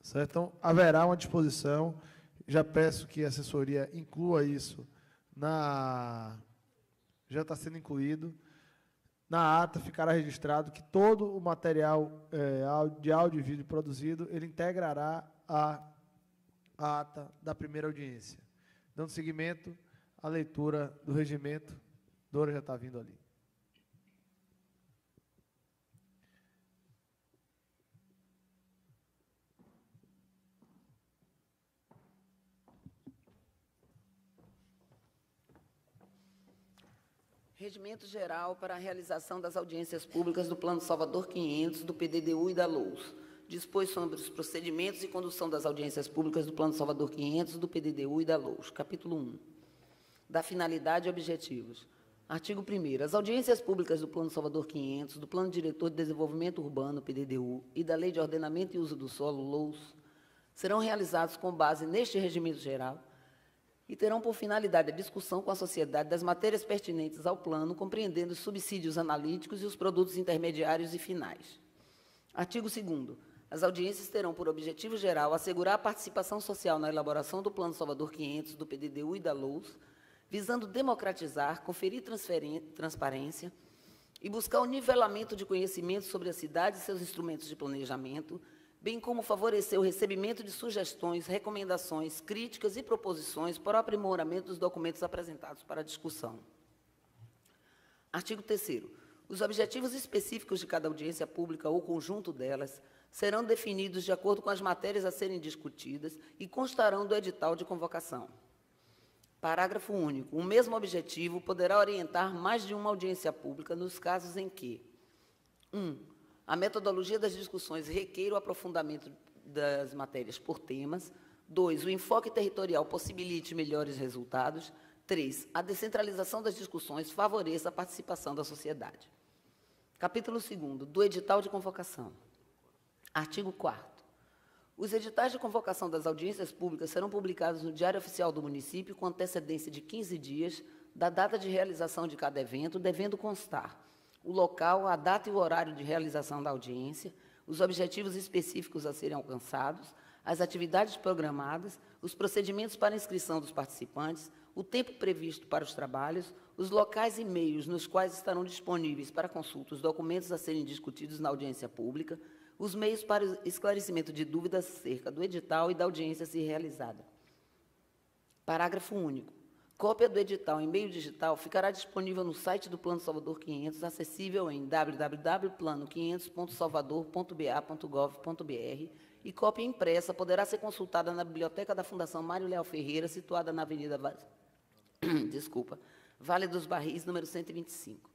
Certo? Então, haverá uma disposição, já peço que a assessoria inclua isso, já está sendo incluído, na ata ficará registrado que todo o material de áudio e vídeo produzido, ele integrará a ata da primeira audiência. Dando seguimento à leitura do regimento, Dora já está vindo ali. Regimento Geral para a realização das audiências públicas do Plano Salvador 500, do PDDU e da LOUS. Dispôs sobre os procedimentos e condução das audiências públicas do Plano Salvador 500, do PDDU e da LOUS. Capítulo 1. Da finalidade e objetivos. Artigo 1º. As audiências públicas do Plano Salvador 500, do Plano Diretor de Desenvolvimento Urbano, PDDU, e da Lei de Ordenamento e Uso do Solo, LOUS, serão realizados com base neste regimento geral e terão por finalidade a discussão com a sociedade das matérias pertinentes ao plano, compreendendo os subsídios analíticos e os produtos intermediários e finais. Artigo 2º. As audiências terão por objetivo geral assegurar a participação social na elaboração do Plano Salvador 500, do PDDU e da LOUS, visando democratizar, conferir transparência e buscar o nivelamento de conhecimento sobre a cidade e seus instrumentos de planejamento, bem como favorecer o recebimento de sugestões, recomendações, críticas e proposições para o aprimoramento dos documentos apresentados para a discussão. Artigo 3º. Os objetivos específicos de cada audiência pública ou conjunto delas serão definidos de acordo com as matérias a serem discutidas e constarão do edital de convocação. Parágrafo único. O mesmo objetivo poderá orientar mais de uma audiência pública nos casos em que 1. A metodologia das discussões requeira o aprofundamento das matérias por temas. 2. O enfoque territorial possibilite melhores resultados. 3. A descentralização das discussões favoreça a participação da sociedade. Capítulo 2º. Do edital de convocação. Artigo 4º. Os editais de convocação das audiências públicas serão publicados no Diário Oficial do Município com antecedência de 15 dias da data de realização de cada evento, devendo constar o local, a data e o horário de realização da audiência, os objetivos específicos a serem alcançados, as atividades programadas, os procedimentos para inscrição dos participantes, o tempo previsto para os trabalhos, os locais e meios nos quais estarão disponíveis para consulta os documentos a serem discutidos na audiência pública, os meios para esclarecimento de dúvidas acerca do edital e da audiência a ser realizada. Parágrafo único. Cópia do edital em meio digital ficará disponível no site do Plano Salvador 500, acessível em www.plano500.salvador.ba.gov.br, e cópia impressa poderá ser consultada na Biblioteca da Fundação Mário Leal Ferreira, situada na Avenida Vale dos Barris, número 125.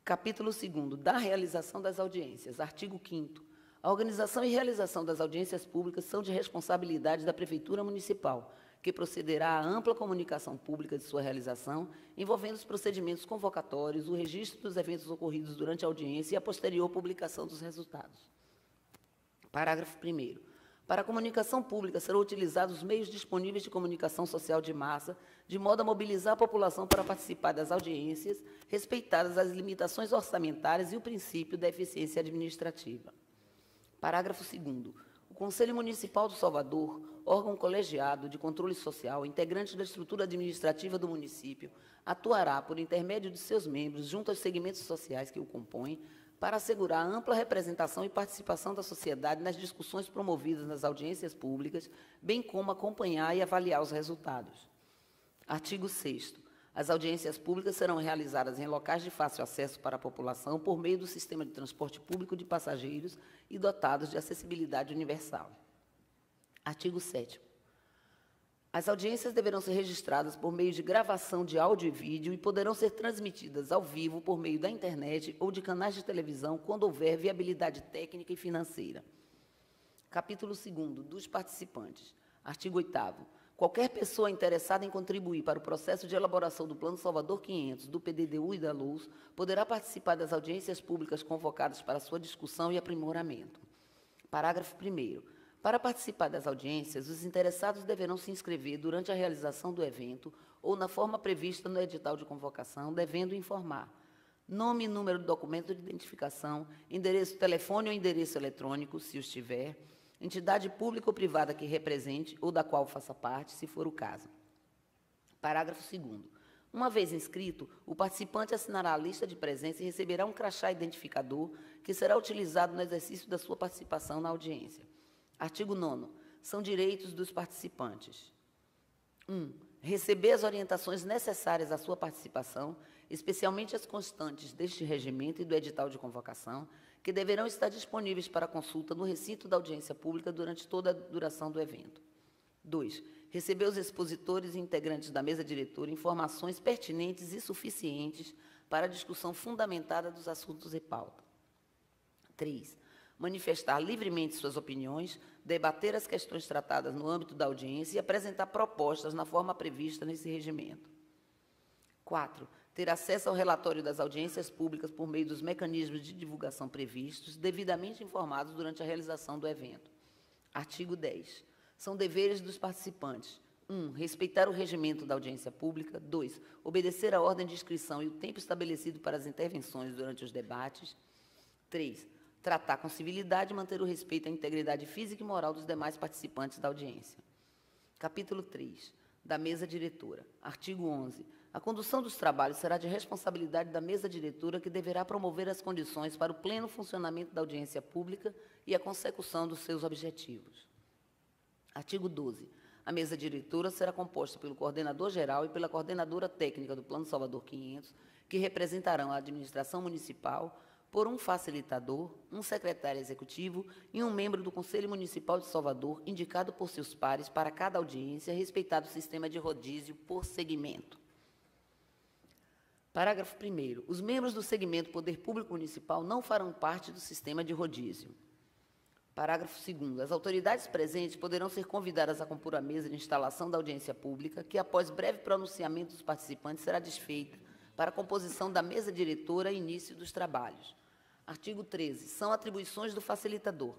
Capítulo 2º. Da realização das audiências. Artigo 5º. A organização e realização das audiências públicas são de responsabilidade da Prefeitura Municipal, que procederá à ampla comunicação pública de sua realização, envolvendo os procedimentos convocatórios, o registro dos eventos ocorridos durante a audiência e a posterior publicação dos resultados. Parágrafo 1º. Para a comunicação pública serão utilizados os meios disponíveis de comunicação social de massa, de modo a mobilizar a população para participar das audiências, respeitadas as limitações orçamentárias e o princípio da eficiência administrativa. Parágrafo 2º. O Conselho Municipal do Salvador, órgão colegiado de controle social, integrante da estrutura administrativa do município, atuará, por intermédio de seus membros, junto aos segmentos sociais que o compõem, para assegurar a ampla representação e participação da sociedade nas discussões promovidas nas audiências públicas, bem como acompanhar e avaliar os resultados. Artigo 6º. As audiências públicas serão realizadas em locais de fácil acesso para a população por meio do sistema de transporte público de passageiros e dotados de acessibilidade universal. Artigo 7º. As audiências deverão ser registradas por meio de gravação de áudio e vídeo e poderão ser transmitidas ao vivo por meio da internet ou de canais de televisão quando houver viabilidade técnica e financeira. Capítulo 2º. Dos participantes. Artigo 8º. Qualquer pessoa interessada em contribuir para o processo de elaboração do Plano Salvador 500, do PDDU e da LOUS, poderá participar das audiências públicas convocadas para sua discussão e aprimoramento. Parágrafo 1º. Para participar das audiências, os interessados deverão se inscrever durante a realização do evento ou na forma prevista no edital de convocação, devendo informar nome e número do documento de identificação, endereço, telefone ou endereço eletrônico, se os tiver, entidade pública ou privada que represente ou da qual faça parte, se for o caso. Parágrafo 2º. Uma vez inscrito, o participante assinará a lista de presença e receberá um crachá identificador que será utilizado no exercício da sua participação na audiência. Artigo 9º. São direitos dos participantes. 1. Receber as orientações necessárias à sua participação, especialmente as constantes deste regimento e do edital de convocação, que deverão estar disponíveis para consulta no recinto da audiência pública durante toda a duração do evento. 2. Receber os expositores e integrantes da mesa diretora informações pertinentes e suficientes para a discussão fundamentada dos assuntos em pauta. 3. Manifestar livremente suas opiniões, debater as questões tratadas no âmbito da audiência e apresentar propostas na forma prevista nesse regimento. 4. Ter acesso ao relatório das audiências públicas por meio dos mecanismos de divulgação previstos, devidamente informados durante a realização do evento. Artigo 10. São deveres dos participantes: 1. Respeitar o regimento da audiência pública. 2. Obedecer à ordem de inscrição e o tempo estabelecido para as intervenções durante os debates. 3. Tratar com civilidade e manter o respeito à integridade física e moral dos demais participantes da audiência. Capítulo 3. Da mesa diretora. Artigo 11. A condução dos trabalhos será de responsabilidade da mesa diretora, que deverá promover as condições para o pleno funcionamento da audiência pública e a consecução dos seus objetivos. Artigo 12. A mesa diretora será composta pelo coordenador-geral e pela coordenadora técnica do Plano Salvador 500, que representarão a administração municipal, por um facilitador, um secretário executivo e um membro do Conselho Municipal de Salvador, indicado por seus pares para cada audiência, respeitado o sistema de rodízio por segmento. Parágrafo 1º. Os membros do segmento Poder Público Municipal não farão parte do sistema de rodízio. Parágrafo 2º. As autoridades presentes poderão ser convidadas a compor a mesa de instalação da audiência pública, que, após breve pronunciamento dos participantes, será desfeita para a composição da mesa diretora e início dos trabalhos. Artigo 13. São atribuições do facilitador: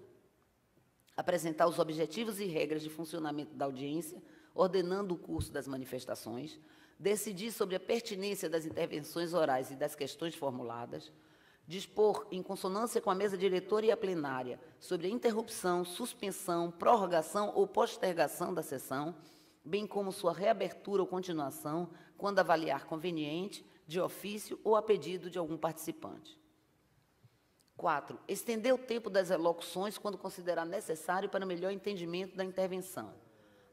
apresentar os objetivos e regras de funcionamento da audiência, ordenando o curso das manifestações, decidir sobre a pertinência das intervenções orais e das questões formuladas, dispor, em consonância com a mesa diretora e a plenária, sobre a interrupção, suspensão, prorrogação ou postergação da sessão, bem como sua reabertura ou continuação, quando avaliar conveniente, de ofício ou a pedido de algum participante. 4. Estender o tempo das elocuções quando considerar necessário para melhor entendimento da intervenção.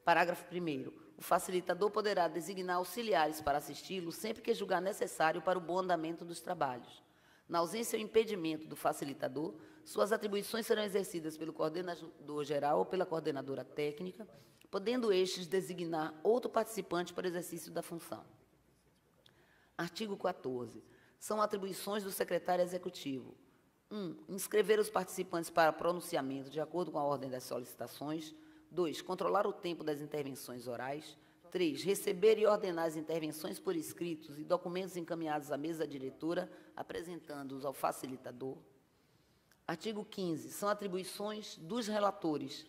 Parágrafo 1º. O facilitador poderá designar auxiliares para assisti-lo sempre que julgar necessário para o bom andamento dos trabalhos. Na ausência ou impedimento do facilitador, suas atribuições serão exercidas pelo coordenador-geral ou pela coordenadora técnica, podendo estes designar outro participante para o exercício da função. Artigo 14. São atribuições do secretário executivo: 1. Inscrever os participantes para pronunciamento de acordo com a ordem das solicitações. 2. Controlar o tempo das intervenções orais. 3. Receber e ordenar as intervenções por escritos e documentos encaminhados à mesa diretora, apresentando-os ao facilitador. Artigo 15. São atribuições dos relatores: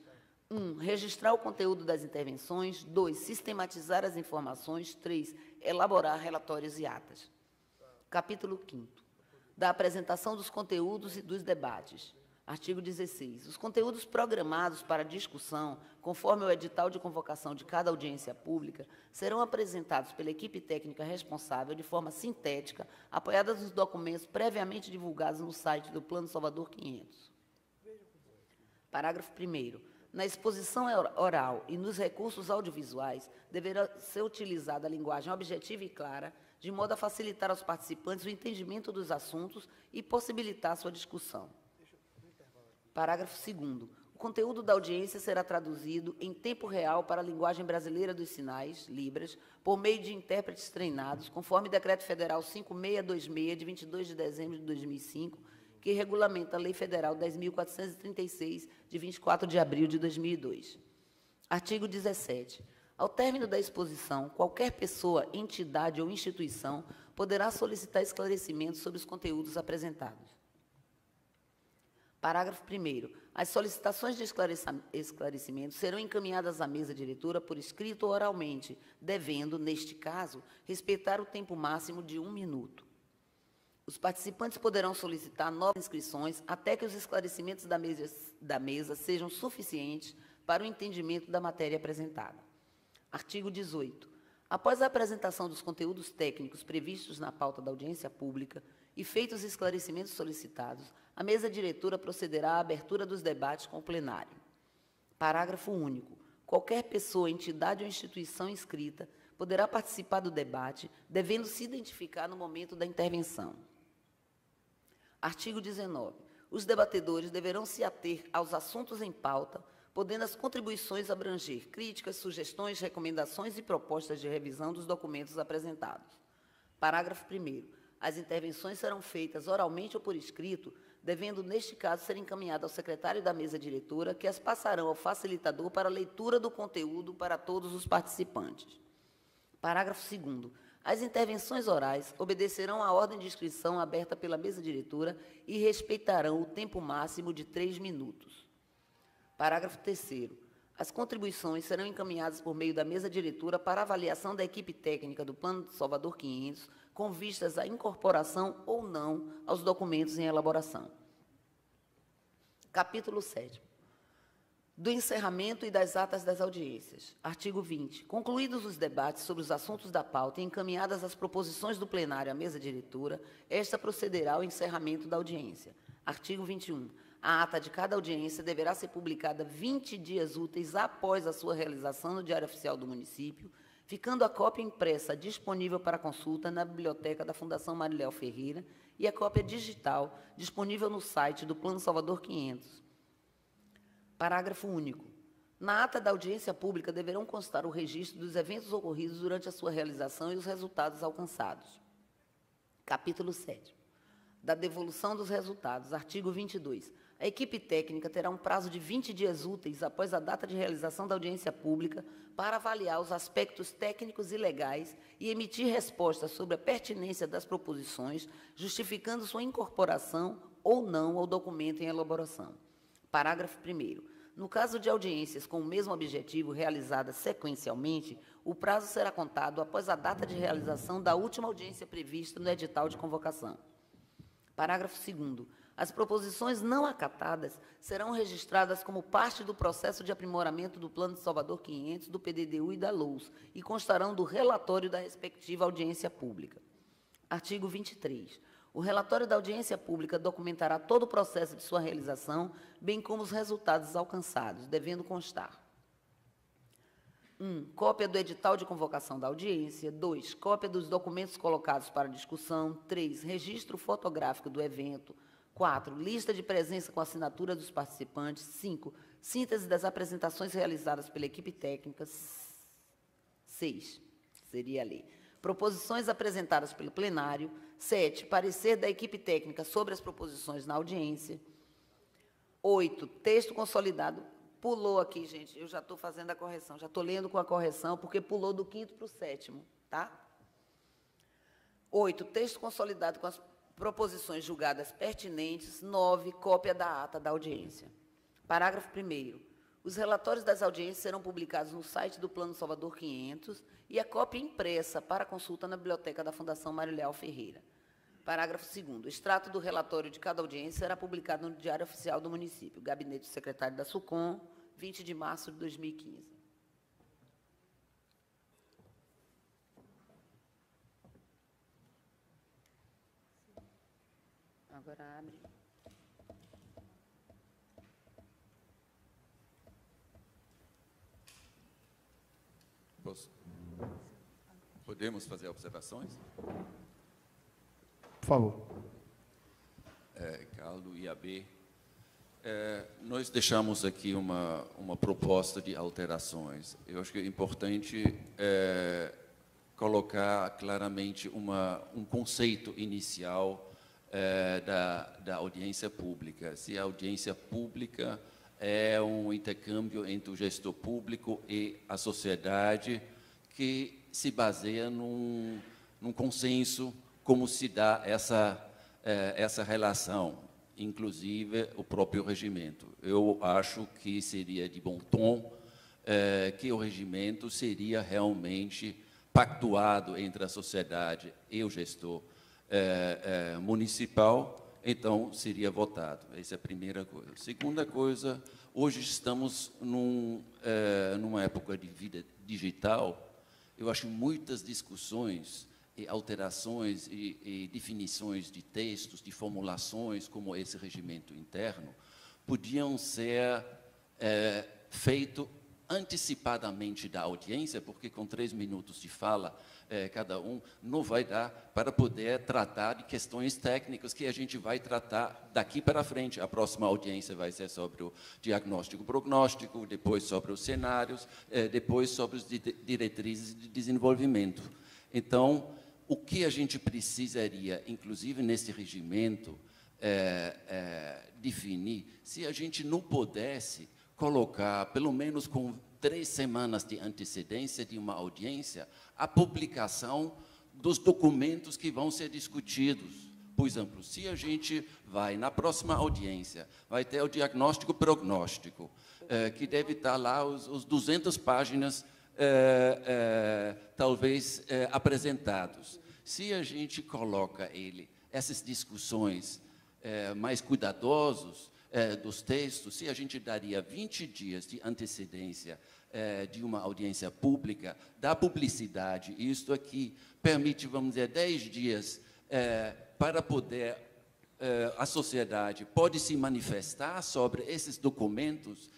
1. Registrar o conteúdo das intervenções. 2. Sistematizar as informações. 3. Elaborar relatórios e atas. Capítulo 5º. Da apresentação dos conteúdos e dos debates. Artigo 16. Os conteúdos programados para discussão, conforme o edital de convocação de cada audiência pública, serão apresentados pela equipe técnica responsável de forma sintética, apoiadas nos documentos previamente divulgados no site do Plano Salvador 500. Parágrafo 1º. Na exposição oral e nos recursos audiovisuais, deverá ser utilizada a linguagem objetiva e clara, de modo a facilitar aos participantes o entendimento dos assuntos e possibilitar sua discussão. Parágrafo 2º. O conteúdo da audiência será traduzido em tempo real para a linguagem brasileira dos sinais, Libras, por meio de intérpretes treinados, conforme Decreto Federal 5626, de 22 de dezembro de 2005, que regulamenta a Lei Federal 10.436, de 24 de abril de 2002. Artigo 17. Ao término da exposição, qualquer pessoa, entidade ou instituição poderá solicitar esclarecimentos sobre os conteúdos apresentados. Parágrafo 1º. As solicitações de esclarecimento serão encaminhadas à mesa diretora por escrito ou oralmente, devendo, neste caso, respeitar o tempo máximo de 1 minuto. Os participantes poderão solicitar novas inscrições até que os esclarecimentos da mesa sejam suficientes para o entendimento da matéria apresentada. Artigo 18. Após a apresentação dos conteúdos técnicos previstos na pauta da audiência pública e feitos os esclarecimentos solicitados, a mesa diretora procederá à abertura dos debates com o plenário. Parágrafo único. Qualquer pessoa, entidade ou instituição inscrita poderá participar do debate, devendo se identificar no momento da intervenção. Artigo 19. Os debatedores deverão se ater aos assuntos em pauta, podendo as contribuições abranger críticas, sugestões, recomendações e propostas de revisão dos documentos apresentados. Parágrafo 1º. As intervenções serão feitas oralmente ou por escrito, devendo, neste caso, ser encaminhadas ao secretário da mesa diretora, que as passarão ao facilitador para leitura do conteúdo para todos os participantes. Parágrafo 2º. As intervenções orais obedecerão à ordem de inscrição aberta pela mesa diretora e respeitarão o tempo máximo de 3 minutos. Parágrafo 3º. As contribuições serão encaminhadas por meio da mesa diretora para avaliação da equipe técnica do Plano Salvador 500, com vistas à incorporação ou não aos documentos em elaboração. Capítulo 7º. Do encerramento e das atas das audiências. Artigo 20. Concluídos os debates sobre os assuntos da pauta e encaminhadas as proposições do plenário à mesa diretora, esta procederá ao encerramento da audiência. Artigo 21. A ata de cada audiência deverá ser publicada 20 dias úteis após a sua realização no Diário Oficial do Município, ficando a cópia impressa disponível para consulta na biblioteca da Fundação Mariléo Ferreira e a cópia digital disponível no site do Plano Salvador 500. Parágrafo único. Na ata da audiência pública deverão constar o registro dos eventos ocorridos durante a sua realização e os resultados alcançados. Capítulo 7. Da devolução dos resultados. Artigo 22. A equipe técnica terá um prazo de 20 dias úteis após a data de realização da audiência pública para avaliar os aspectos técnicos e legais e emitir respostas sobre a pertinência das proposições, justificando sua incorporação ou não ao documento em elaboração. Parágrafo 1º. No caso de audiências com o mesmo objetivo realizadas sequencialmente, o prazo será contado após a data de realização da última audiência prevista no edital de convocação. Parágrafo 2º. As proposições não acatadas serão registradas como parte do processo de aprimoramento do Plano de Salvador 500, do PDDU e da LOUS, e constarão do relatório da respectiva audiência pública. Artigo 23. O relatório da audiência pública documentará todo o processo de sua realização, bem como os resultados alcançados, devendo constar: 1. Cópia do edital de convocação da audiência. 2. Cópia dos documentos colocados para discussão. 3. Registro fotográfico do evento. 4. Lista de presença com assinatura dos participantes. 5. Síntese das apresentações realizadas pela equipe técnica. 6. Seria a lei. Proposições apresentadas pelo plenário. 7. Parecer da equipe técnica sobre as proposições na audiência. 8. Texto consolidado. Pulou aqui, gente, eu já estou fazendo a correção, já estou lendo com a correção, porque pulou do 5º para o 7º, tá? 8. Texto consolidado com as proposições julgadas pertinentes. 9. Cópia da ata da audiência. Parágrafo 1º. Os relatórios das audiências serão publicados no site do Plano Salvador 500 e a cópia impressa para consulta na biblioteca da Fundação Mariléo Ferreira. Parágrafo 2º. O extrato do relatório de cada audiência será publicado no Diário Oficial do Município. Gabinete do Secretário da SUCOM, 20 de março de 2015. Agora abre. Podemos fazer observações? Por favor. Caldo, IAB. Nós deixamos aqui uma proposta de alterações. Eu acho que é importante colocar claramente um conceito inicial da audiência pública. Se a audiência pública é um intercâmbio entre o gestor público e a sociedade que se baseia num consenso como se dá essa relação, inclusive o próprio regimento. Eu acho que seria de bom tom que o regimento seria realmente pactuado entre a sociedade e o gestor municipal, então seria votado. Essa é a primeira coisa. Segunda coisa, hoje estamos numa época de vida digital. Eu acho muitas discussões e alterações e definições de textos, de formulações, como esse regimento interno, podiam ser feitos antecipadamente da audiência, porque com 3 minutos de fala cada um, não vai dar para poder tratar de questões técnicas que a gente vai tratar daqui para frente. A próxima audiência vai ser sobre o diagnóstico-prognóstico, depois sobre os cenários, depois sobre as diretrizes de desenvolvimento. Então, o que a gente precisaria, inclusive nesse regimento, definir, se a gente não pudesse colocar, pelo menos com 3 semanas de antecedência de uma audiência, a publicação dos documentos que vão ser discutidos. Por exemplo, se a gente vai, na próxima audiência, vai ter o diagnóstico-prognóstico, que deve estar lá os 200 páginas, talvez, apresentados. Se a gente coloca essas discussões mais cuidadosos, dos textos, se a gente daria 20 dias de antecedência de uma audiência pública, da publicidade, isto aqui permite, vamos dizer, 10 dias para poder, a sociedade pode se manifestar sobre esses documentos,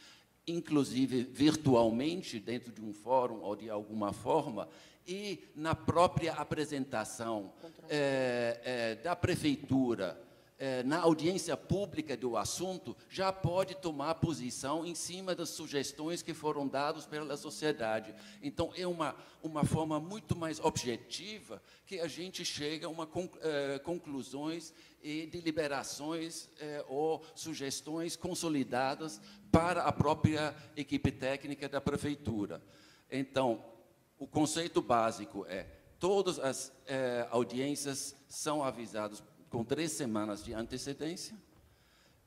inclusive virtualmente, dentro de um fórum ou de alguma forma, e na própria apresentação da prefeitura, na audiência pública do assunto, já pode tomar posição em cima das sugestões que foram dadas pela sociedade. Então, é uma forma muito mais objetiva que a gente chega a conclusões e deliberações ou sugestões consolidadas para a própria equipe técnica da prefeitura. Então, o conceito básico é: todas as audiências são avisadas com 3 semanas de antecedência,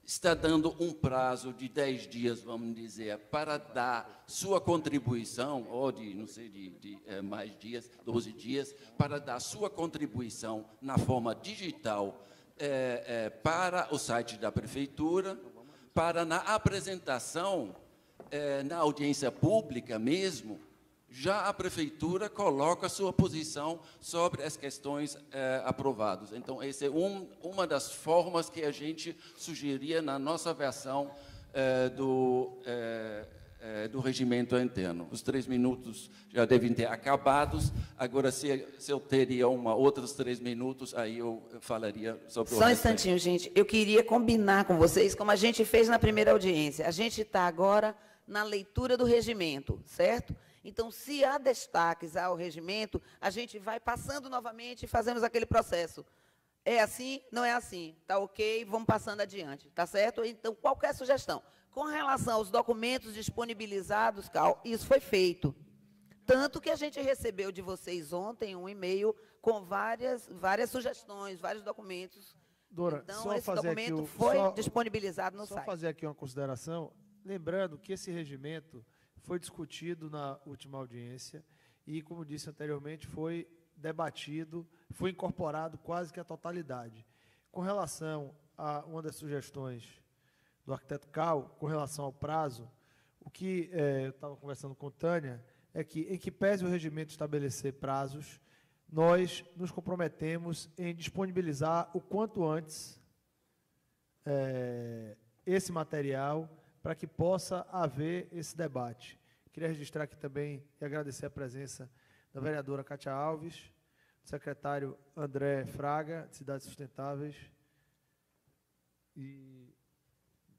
está dando um prazo de 10 dias, vamos dizer, para dar sua contribuição, ou de, não sei, de mais dias, 12 dias, para dar sua contribuição na forma digital para o site da prefeitura, para, na apresentação, na audiência pública mesmo, já a prefeitura coloca a sua posição sobre as questões aprovadas. Então, essa é uma das formas que a gente sugeria na nossa versão do regimento interno. Os 3 minutos já devem ter acabados. Agora, se eu teria outros 3 minutos, aí eu falaria sobre o Só um instantinho, gente. Eu queria combinar com vocês, como a gente fez na primeira audiência. A gente está agora na leitura do regimento, certo? Então, se há destaques ao regimento, a gente vai passando novamente e fazemos aquele processo. É assim? Não é assim? Está ok? Vamos passando adiante. Está certo? Então, qualquer sugestão. Com relação aos documentos disponibilizados, Cal, isso foi feito. Tanto que a gente recebeu de vocês ontem um e-mail com várias sugestões, vários documentos. Dora, então, só esse fazer documento aqui foi disponibilizado no site. Só fazer aqui uma consideração, lembrando que esse regimento foi discutido na última audiência e, como disse anteriormente, foi debatido, foi incorporado quase que a totalidade. Com relação a uma das sugestões do arquiteto Cal, com relação ao prazo, o que eu estava conversando com Tânia, é que, em que pese o regimento estabelecer prazos, nós nos comprometemos em disponibilizar o quanto antes esse material para que possa haver esse debate. Queria registrar aqui também e agradecer a presença da vereadora Cátia Alves, do secretário André Fraga, de Cidades Sustentáveis. E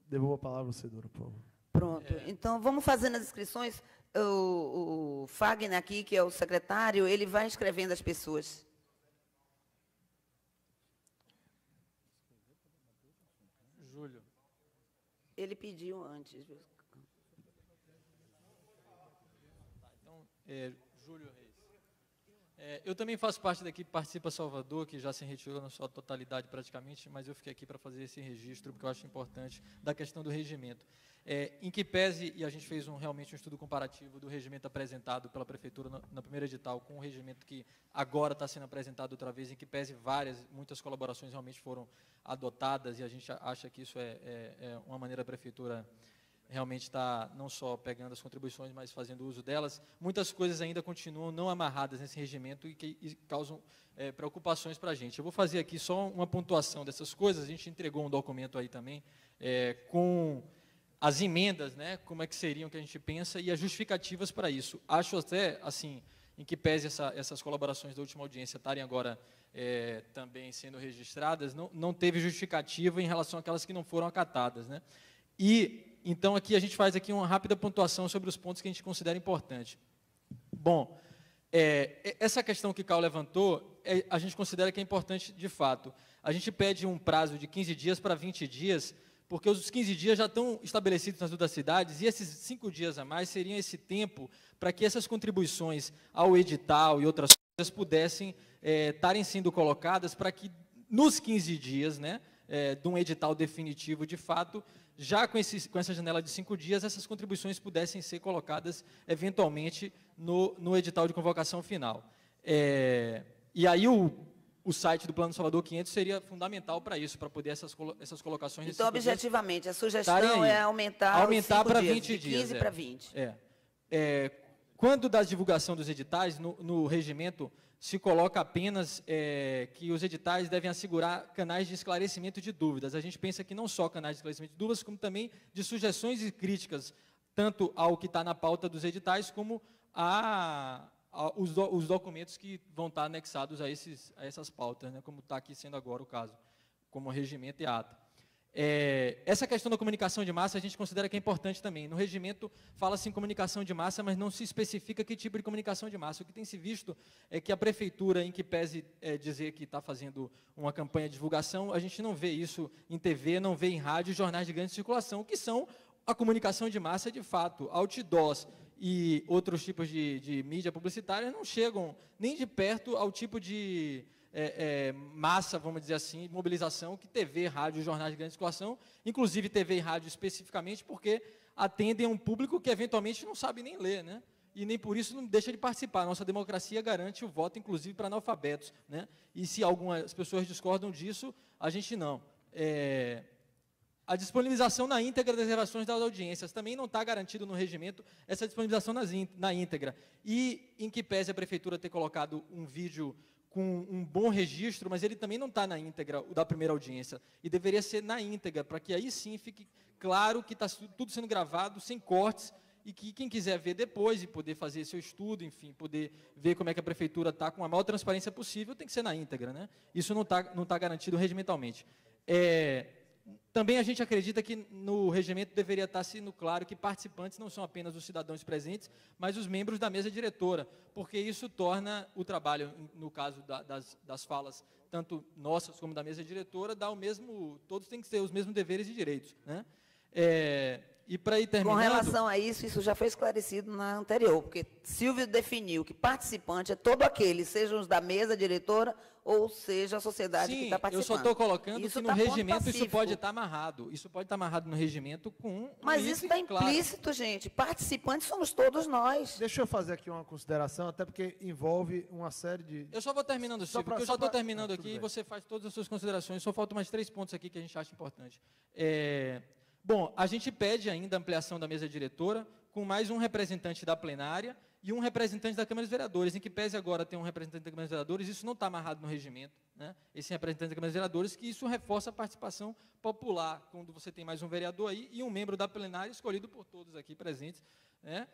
devolvo a palavra a você, Dora, por favor. Pronto. Então, vamos fazendo as inscrições. O Fagner aqui, que é o secretário, ele vai inscrevendo as pessoas. Júlio. Ele pediu antes. Viu? Então, Júlio Reis. Eu também faço parte da equipe Participa Salvador, que já se retirou na sua totalidade praticamente, mas eu fiquei aqui para fazer esse registro, porque eu acho importante, da questão do regimento. Em que pese, e a gente fez realmente um estudo comparativo do regimento apresentado pela Prefeitura na primeira edital, com o regimento que agora está sendo apresentado outra vez, em que pese muitas colaborações realmente foram adotadas, e a gente acha que isso é uma maneira da Prefeitura realmente está não só pegando as contribuições, mas fazendo uso delas. Muitas coisas ainda continuam não amarradas nesse regimento e causam preocupações para a gente. Eu vou fazer aqui só uma pontuação dessas coisas. A gente entregou um documento aí também com as emendas, né, como é que seriam que a gente pensa, e as justificativas para isso. Acho até, assim, em que pese essas colaborações da última audiência estarem agora também sendo registradas, não teve justificativa em relação àquelas que não foram acatadas, né? Então, aqui a gente faz aqui uma rápida pontuação sobre os pontos que a gente considera importante. Bom, essa questão que Cal levantou, a gente considera que é importante de fato. A gente pede um prazo de 15 dias para 20 dias, porque os 15 dias já estão estabelecidos nas duas cidades, e esses 5 dias a mais seriam esse tempo para que essas contribuições ao edital e outras coisas pudessem estarem sendo colocadas para que, nos 15 dias, né, de um edital definitivo de fato, já com essa janela de 5 dias, essas contribuições pudessem ser colocadas, eventualmente, no edital de convocação final. E aí o site do Plano Salvador 500 seria fundamental para isso, para poder essas colocações... Então, objetivamente, a sugestão é aumentar para 20 dias. De 15 para 20. Quando da divulgação dos editais, no regimento, se coloca apenas que os editais devem assegurar canais de esclarecimento de dúvidas. A gente pensa que não só canais de esclarecimento de dúvidas, como também de sugestões e críticas, tanto ao que está na pauta dos editais, como os documentos que vão estar anexados a essas pautas, né, como está aqui sendo agora o caso, como regimento e ata. Essa questão da comunicação de massa a gente considera que é importante também. No regimento fala-se em comunicação de massa, mas não se especifica que tipo de comunicação de massa. O que tem se visto é que a prefeitura, em que pese dizer que está fazendo uma campanha de divulgação, a gente não vê isso em TV, não vê em rádio, jornais de grande circulação, que são a comunicação de massa de fato. Outdoors e outros tipos de mídia publicitária não chegam nem de perto ao tipo de massa, vamos dizer assim, mobilização que TV, rádio, jornais de grande circulação, inclusive TV e rádio especificamente, porque atendem a um público que eventualmente não sabe nem ler, né? E nem por isso não deixa de participar. Nossa democracia garante o voto, inclusive, para analfabetos, né? E se algumas pessoas discordam disso, a gente não. A disponibilização na íntegra das gravações das audiências também não está garantido no regimento, essa disponibilização na íntegra. E em que pese a prefeitura ter colocado um vídeo com um bom registro, mas ele também não está na íntegra, o da primeira audiência, e deveria ser na íntegra, para que aí sim fique claro que está tudo sendo gravado, sem cortes, e que quem quiser ver depois e poder fazer seu estudo, enfim, poder ver como é que a prefeitura está com a maior transparência possível, tem que ser na íntegra, né? Isso não tá garantido regimentalmente. Também a gente acredita que no regimento deveria estar sendo claro que participantes não são apenas os cidadãos presentes, mas os membros da mesa diretora, porque isso torna o trabalho, no caso das falas, tanto nossas como da mesa diretora, todos têm que ter os mesmos deveres e direitos, né? E para ir terminando... Com relação a isso já foi esclarecido na anterior, porque Silvio definiu que participante é todo aquele, sejam os da mesa diretora ou seja a sociedade que está participando. Eu só estou colocando isso que no regimento isso pode estar amarrado. Isso pode estar amarrado no regimento com... Mas isso está implícito, claro. Gente. Participantes somos todos nós. Deixa eu fazer aqui uma consideração, até porque envolve uma série de... Eu só vou terminando, Silvio, porque eu já estou terminando aqui e você faz todas as suas considerações. Só faltam mais 3 pontos aqui que a gente acha importante. Bom, a gente pede ainda a ampliação da mesa diretora com mais um representante da plenária e um representante da Câmara dos Vereadores, em que pese agora ter um representante da Câmara dos Vereadores, isso não está amarrado no regimento, né? Esse representante da Câmara dos Vereadores, que isso reforça a participação popular, quando você tem mais um vereador aí e um membro da plenária escolhido por todos aqui presentes, né?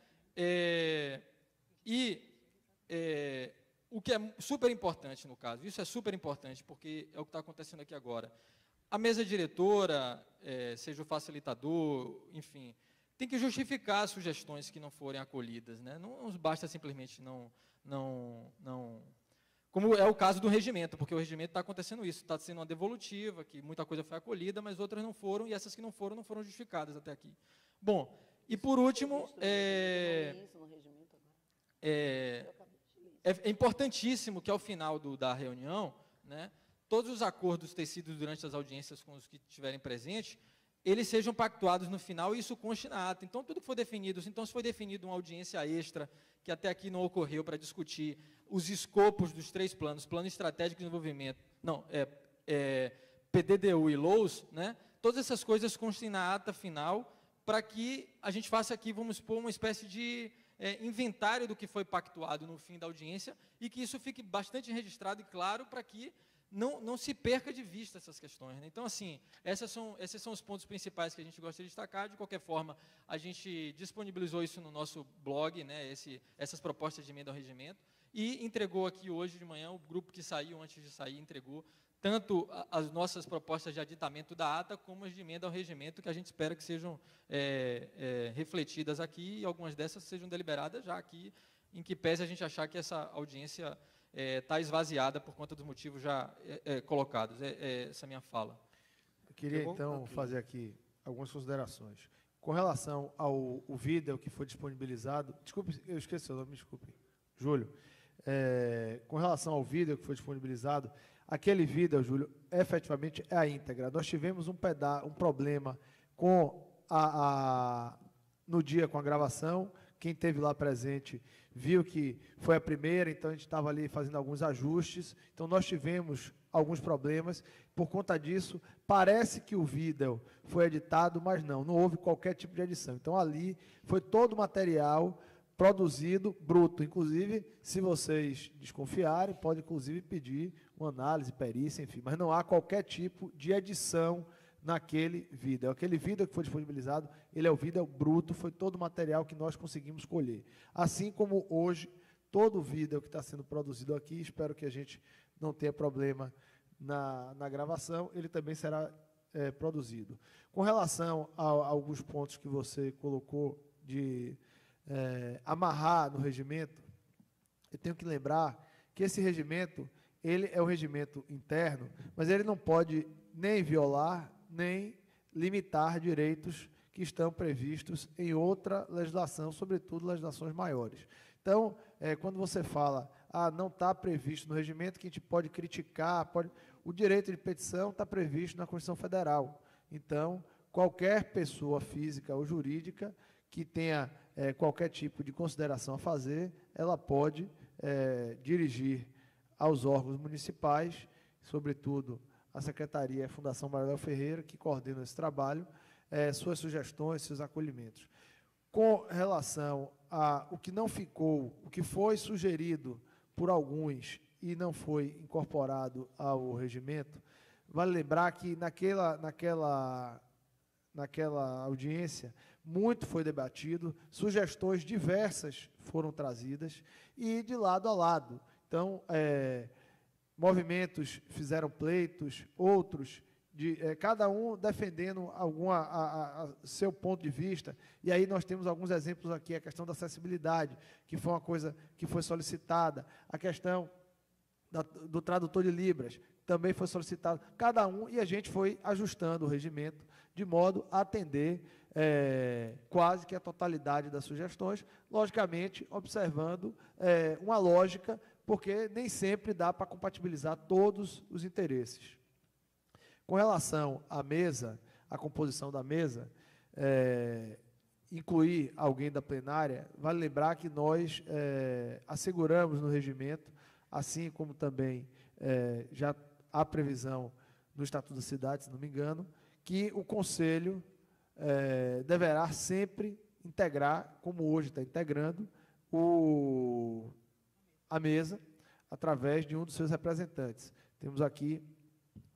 O que é super importante no caso, isso é super importante, porque é o que está acontecendo aqui agora. A mesa diretora, seja o facilitador, enfim, tem que justificar as sugestões que não forem acolhidas, né? Não basta simplesmente não como é o caso do regimento, porque o regimento está acontecendo isso, está sendo uma devolutiva, que muita coisa foi acolhida, mas outras não foram, e essas que não foram justificadas até aqui. Bom, e por último, é importantíssimo que, ao final da reunião, né, todos os acordos tecidos durante as audiências com os que estiverem presentes, eles sejam pactuados no final e isso conste na ata. Então, tudo que for definido, então, se foi definido uma audiência extra, que até aqui não ocorreu, para discutir os escopos dos 3 planos, Plano Estratégico de Desenvolvimento, PDDU e LOUS, né, todas essas coisas constem na ata final, para que a gente faça aqui, vamos supor, uma espécie de inventário do que foi pactuado no fim da audiência, e que isso fique bastante registrado e claro, para que não se perca de vista essas questões, né? Então, assim, esses são os pontos principais que a gente gosta de destacar. De qualquer forma, a gente disponibilizou isso no nosso blog, né, essas propostas de emenda ao regimento, e entregou aqui hoje de manhã, o grupo que saiu antes de sair entregou tanto as nossas propostas de aditamento da ata, como as de emenda ao regimento, que a gente espera que sejam refletidas aqui, e algumas dessas sejam deliberadas já aqui, em que pese a gente achar que essa audiência está esvaziada por conta dos motivos já colocados. Essa é a minha fala. Eu queria, então, fazer aqui algumas considerações. Com relação ao vídeo que foi disponibilizado... Desculpe, eu esqueci o seu nome, desculpe. Júlio. Com relação ao vídeo que foi disponibilizado, aquele vídeo, Júlio, efetivamente é a íntegra. Nós tivemos um problema no dia com a gravação. Quem esteve lá presente viu que foi a primeira, então a gente estava ali fazendo alguns ajustes. Então, nós tivemos alguns problemas. Por conta disso, parece que o vídeo foi editado, mas não houve qualquer tipo de edição. Então, ali foi todo o material produzido bruto. Inclusive, se vocês desconfiarem, pode, inclusive, pedir uma análise, perícia, enfim. Mas não há qualquer tipo de edição naquele vídeo. Aquele vídeo que foi disponibilizado, ele é o vídeo bruto, foi todo o material que nós conseguimos colher. Assim como hoje, todo o vídeo que está sendo produzido aqui, espero que a gente não tenha problema na gravação, ele também será produzido. Com relação a alguns pontos que você colocou de amarrar no regimento, eu tenho que lembrar que esse regimento, ele é um regimento interno, mas ele não pode nem violar, nem limitar direitos que estão previstos em outra legislação, sobretudo legislações maiores. Então, quando você fala, não está previsto no regimento, que a gente pode criticar, o direito de petição está previsto na Constituição Federal. Então, qualquer pessoa física ou jurídica que tenha qualquer tipo de consideração a fazer, ela pode dirigir aos órgãos municipais, sobretudo a Secretaria e a Fundação Manuel Ferreira, que coordena esse trabalho, suas sugestões, seus acolhimentos. Com relação o que não ficou, o que foi sugerido por alguns e não foi incorporado ao regimento, vale lembrar que naquela audiência, muito foi debatido, sugestões diversas foram trazidas, e de lado a lado. Então, movimentos fizeram pleitos, outros, cada um defendendo seu ponto de vista, e aí nós temos alguns exemplos aqui, a questão da acessibilidade, que foi uma coisa que foi solicitada, a questão do tradutor de Libras, também foi solicitado, cada um, e a gente foi ajustando o regimento, de modo a atender quase que a totalidade das sugestões, logicamente, observando uma lógica, porque nem sempre dá para compatibilizar todos os interesses. Com relação à mesa, à composição da mesa, incluir alguém da plenária, vale lembrar que nós asseguramos no regimento, assim como também já há previsão no Estatuto da Cidade, se não me engano, que o Conselho deverá sempre integrar, como hoje está integrando, a mesa, através de um dos seus representantes. Temos aqui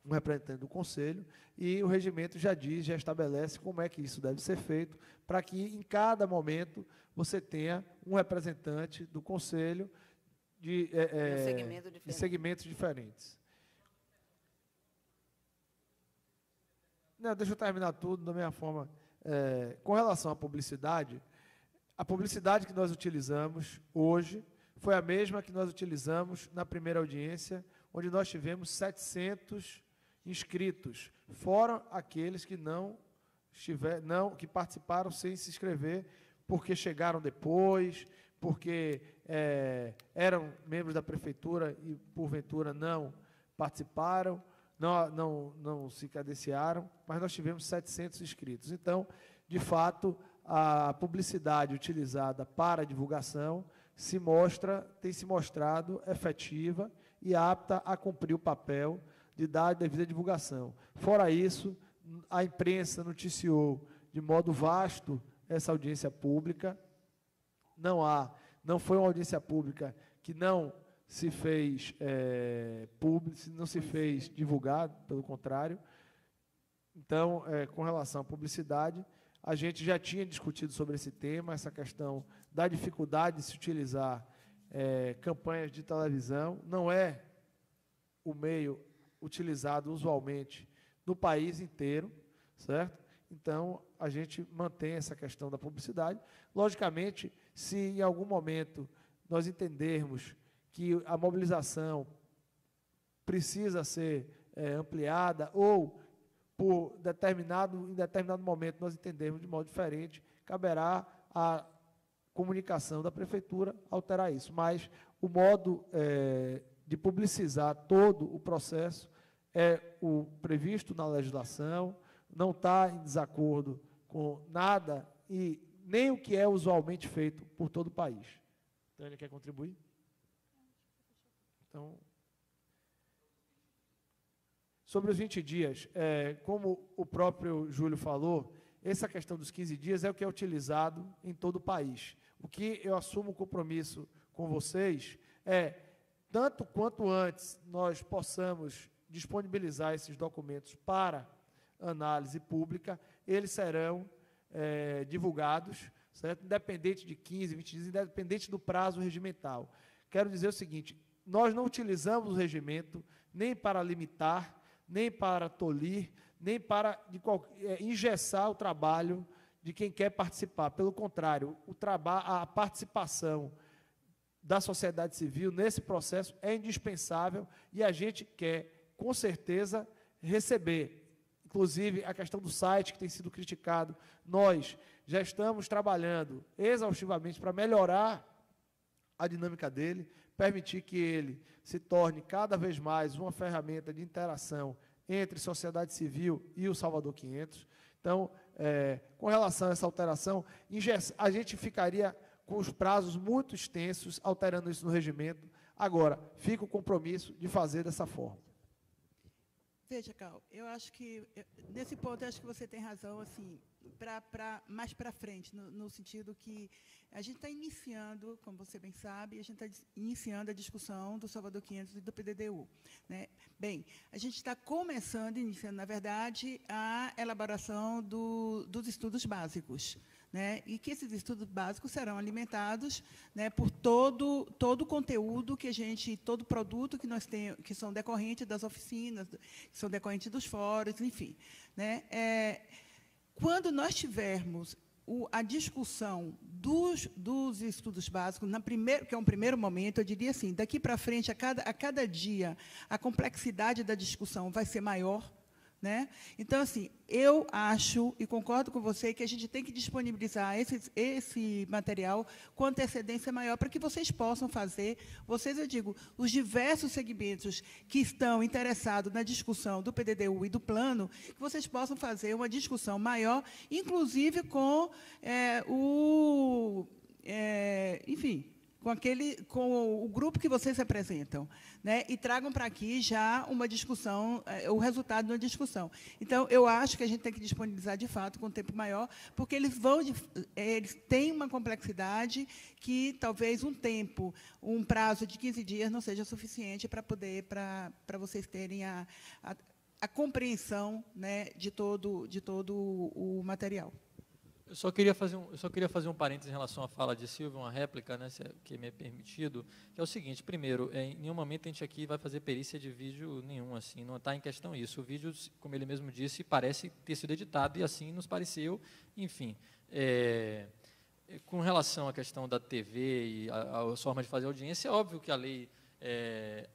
um representante do Conselho, e o regimento já estabelece como é que isso deve ser feito, para que, em cada momento, você tenha um representante do Conselho de segmentos diferentes. Não, deixa eu terminar tudo da mesma forma. Com relação à publicidade, a publicidade que nós utilizamos hoje foi a mesma que nós utilizamos na primeira audiência, onde nós tivemos 700 inscritos, fora aqueles que que participaram sem se inscrever, porque chegaram depois, porque eram membros da prefeitura e, porventura, não participaram, não se credenciaram, mas nós tivemos 700 inscritos. Então, de fato, a publicidade utilizada para a divulgação tem se mostrado efetiva e apta a cumprir o papel de dar a devida divulgação. Fora isso, a imprensa noticiou de modo vasto essa audiência pública. Não foi uma audiência pública que não se fez não se fez divulgado, pelo contrário. Então, com relação à publicidade, a gente já tinha discutido sobre esse tema, essa questão da dificuldade de se utilizar campanhas de televisão. Não é o meio utilizado usualmente no país inteiro, certo? Então, a gente mantém essa questão da publicidade. Logicamente, se em algum momento nós entendermos que a mobilização precisa ser ampliada ou em determinado momento nós entendermos de modo diferente, caberá à comunicação da prefeitura alterar isso. Mas o modo de publicizar todo o processo é o previsto na legislação, não está em desacordo com nada e nem o que é usualmente feito por todo o país. Tânia, quer contribuir? Então, sobre os 20 dias, como o próprio Júlio falou, essa questão dos 15 dias é o que é utilizado em todo o país. O que eu assumo o compromisso com vocês tanto quanto antes nós possamos disponibilizar esses documentos para análise pública, eles serão divulgados, certo? Independente de 15, 20 dias, independente do prazo regimental. Quero dizer o seguinte, nós não utilizamos o regimento nem para limitar, nem para tolir, nem para engessar o trabalho de quem quer participar. Pelo contrário, a participação da sociedade civil nesse processo é indispensável e a gente quer, com certeza, receber. Inclusive, a questão do site, que tem sido criticado, nós já estamos trabalhando exaustivamente para melhorar a dinâmica dele, permitir que ele se torne cada vez mais uma ferramenta de interação entre sociedade civil e o Salvador 500. Então, com relação a essa alteração, a gente ficaria com os prazos muito extensos, alterando isso no regimento. Agora, fica o compromisso de fazer dessa forma. Veja, Cal, eu acho que, nesse ponto, eu acho que você tem razão, assim, mais para frente, no sentido que a gente está iniciando, como você bem sabe, a gente está iniciando a discussão do Salvador 500 e do PDDU. Né? Bem, a gente está iniciando, na verdade, a elaboração dos estudos básicos. Né, e que esses estudos básicos serão alimentados, né, por todo o conteúdo todo produto que nós temos, que são decorrentes das oficinas, que são decorrentes dos fóruns, enfim. Né, quando nós tivermos a discussão dos estudos básicos, que é um primeiro momento, eu diria assim, daqui para frente, a cada dia, a complexidade da discussão vai ser maior. Né? Então, assim, eu acho e concordo com você que a gente tem que disponibilizar esse material com antecedência maior para que vocês possam fazer, eu digo, os diversos segmentos que estão interessados na discussão do PDDU e do plano, que vocês possam fazer uma discussão maior, inclusive com enfim, com o grupo que vocês representam, né, e tragam para aqui já uma discussão, o resultado de uma discussão. Então, eu acho que a gente tem que disponibilizar, de fato, com um tempo maior, porque eles têm uma complexidade que talvez um prazo de 15 dias não seja suficiente para vocês terem a compreensão, né, de todo o material. Eu só queria fazer um parênteses em relação à fala de Silvio, uma réplica, né, que me é permitido, que é o seguinte: primeiro, em nenhum momento a gente aqui vai fazer perícia de vídeo nenhum, assim, não está em questão isso. O vídeo, como ele mesmo disse, parece ter sido editado e assim nos pareceu, enfim. com relação à questão da TV e a forma de fazer audiência, é óbvio que a lei,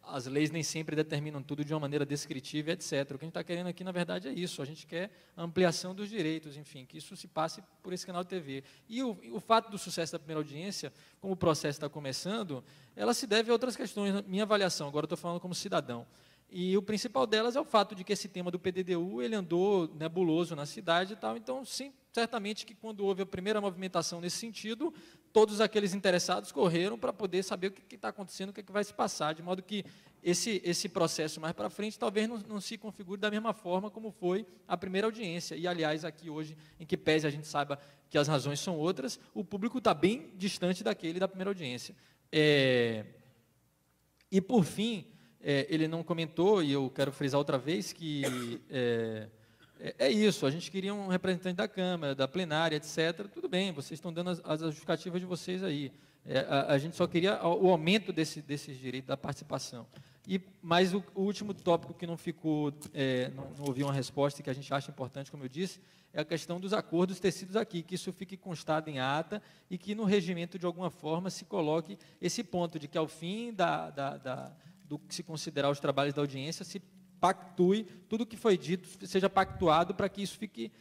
as leis nem sempre determinam tudo de uma maneira descritiva, etc. O que a gente está querendo aqui, na verdade, é isso. A gente quer a ampliação dos direitos, enfim, que isso se passe por esse canal de TV. E o fato do sucesso da primeira audiência, como o processo está começando, ela se deve a outras questões, na minha avaliação, agora eu estou falando como cidadão. E o principal delas é o fato de que esse tema do PDDU ele andou nebuloso na cidade e tal. Então, sim, certamente que quando houve a primeira movimentação nesse sentido, todos aqueles interessados correram para poder saber o que está acontecendo, o que vai se passar, de modo que esse processo mais para frente talvez não se configure da mesma forma como foi a primeira audiência. E, aliás, aqui hoje, em que pese a gente saiba que as razões são outras, o público está bem distante daquele da primeira audiência. E, por fim, ele não comentou, e eu quero frisar outra vez, que é isso, a gente queria um representante da Câmara, da plenária, etc. Tudo bem, vocês estão dando as justificativas de vocês aí. A gente só queria o aumento desses direitos, da participação. Mas o último tópico que não ficou, não ouvi uma resposta, e que a gente acha importante, como eu disse, é a questão dos acordos tecidos aqui, que isso fique constado em ata e que no regimento, de alguma forma, se coloque esse ponto de que, ao fim do que se considerar os trabalhos da audiência, se pactue, tudo o que foi dito seja pactuado para que isso fique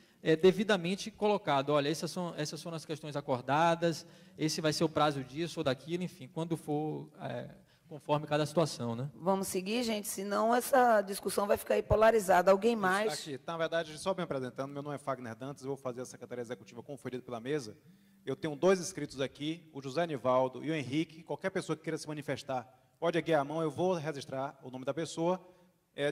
devidamente colocado. Olha, essas são as questões acordadas, esse vai ser o prazo disso ou daquilo, enfim, quando for conforme cada situação, né? Vamos seguir, gente, senão essa discussão vai ficar aí polarizada. Alguém mais? Aqui, na verdade, só me apresentando, meu nome é Fagner Dantas, eu vou fazer a secretaria executiva conferida pela mesa. Eu tenho 2 inscritos aqui, o José Nivaldo e o Henrique. Qualquer pessoa que queira se manifestar, pode erguer a mão, eu vou registrar o nome da pessoa,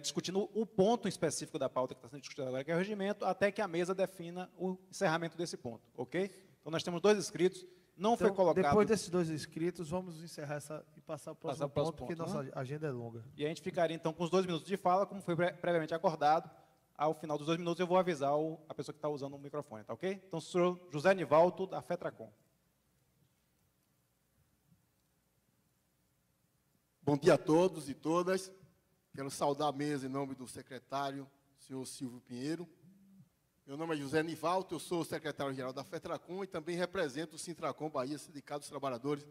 discutindo o ponto específico da pauta que está sendo discutida agora, que é o regimento, até que a mesa defina o encerramento desse ponto, ok? Então, nós temos 2 inscritos, não foi colocado... Depois desses 2 inscritos, vamos encerrar e passar para o próximo ponto, porque nossa agenda é longa. E a gente ficaria, então, com os 2 minutos de fala, como foi previamente acordado. Ao final dos 2 minutos, eu vou avisar a pessoa que está usando o microfone, tá ok? Então, o senhor José Nivaldo, da FETRACOM. Bom dia a todos e todas. Quero saudar a mesa em nome do secretário, senhor Silvio Pinheiro. Meu nome é José Nivaldo, eu sou secretário-geral da FETRACOM e também represento o Sintracom Bahia, Sindicato dos Trabalhadores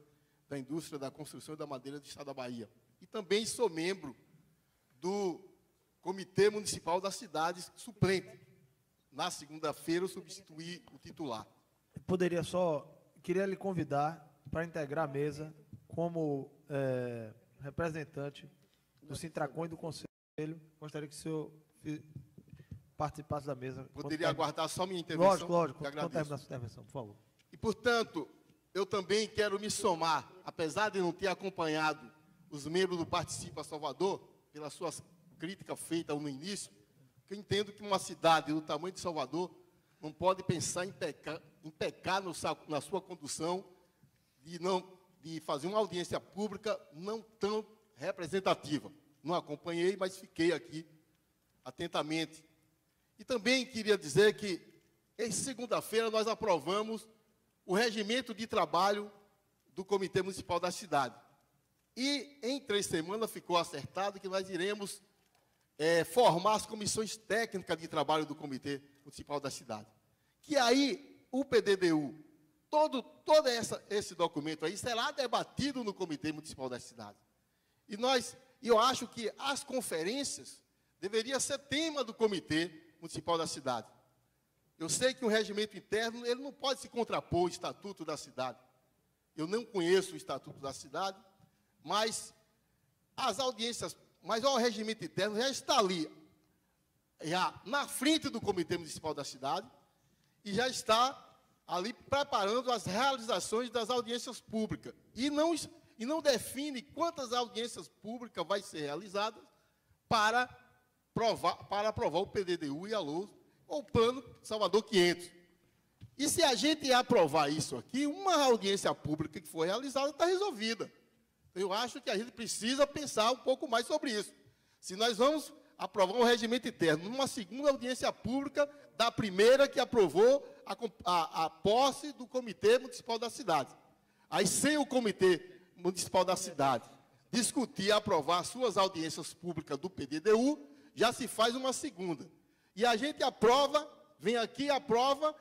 da Indústria da Construção e da Madeira do Estado da Bahia. E também sou membro do Comitê Municipal da Cidade suplente. Na segunda-feira, eu substituí o titular. Queria lhe convidar para integrar a mesa como representante do Sintracom e do Conselho. Gostaria que o senhor participasse da mesa. Poderia aguardar só minha intervenção? Lógico. Quando terminar a sua intervenção, por favor. E, portanto, eu também quero me somar, apesar de não ter acompanhado os membros do Participa Salvador, pelas suas críticas feitas no início, que eu entendo que uma cidade do tamanho de Salvador não pode pensar em pecar na sua condução de fazer uma audiência pública não tão representativa. Não acompanhei, mas fiquei aqui atentamente. E também queria dizer que, em segunda-feira, nós aprovamos o regimento de trabalho do Comitê Municipal da Cidade. E, em 3 semanas, ficou acertado que nós iremos formar as comissões técnicas de trabalho do Comitê Municipal da Cidade. Que aí, o PDDU, todo esse documento aí será debatido no Comitê Municipal da Cidade. E eu acho que as conferências deveriam ser tema do Comitê Municipal da Cidade. Eu sei que o regimento interno ele não pode se contrapor ao Estatuto da Cidade. Eu não conheço o Estatuto da Cidade, mas as audiências, mas o regimento interno já está ali, já na frente do Comitê Municipal da Cidade, e já está ali preparando as realizações das audiências públicas. E não define quantas audiências públicas vai ser realizadas para aprovar o PDDU e a LOAS, ou o Plano Salvador 500. E se a gente aprovar isso aqui, uma audiência pública que for realizada está resolvida. Eu acho que a gente precisa pensar um pouco mais sobre isso. Se nós vamos aprovar um regimento interno numa segunda audiência pública da primeira que aprovou a posse do Comitê Municipal da Cidade. Aí, sem o Comitê Municipal da Cidade discutir e aprovar suas audiências públicas do PDDU, já se faz uma segunda. E a gente aprova, vem aqui e aprova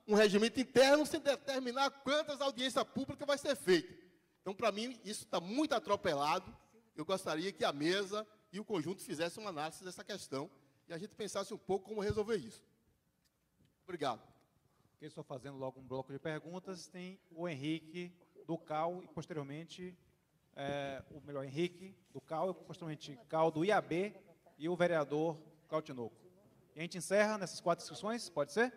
um regimento interno sem determinar quantas audiências públicas vai ser feita. Então, para mim, isso está muito atropelado. Eu gostaria que a mesa e o conjunto fizessem uma análise dessa questão e a gente pensasse um pouco como resolver isso. Obrigado. Estou fazendo logo um bloco de perguntas. Tem o Henrique do CAU e, posteriormente, Henrique do CAU e, posteriormente, CAU do IAB e o vereador Cláudio Tinoco. E a gente encerra nessas 4 inscrições, pode ser?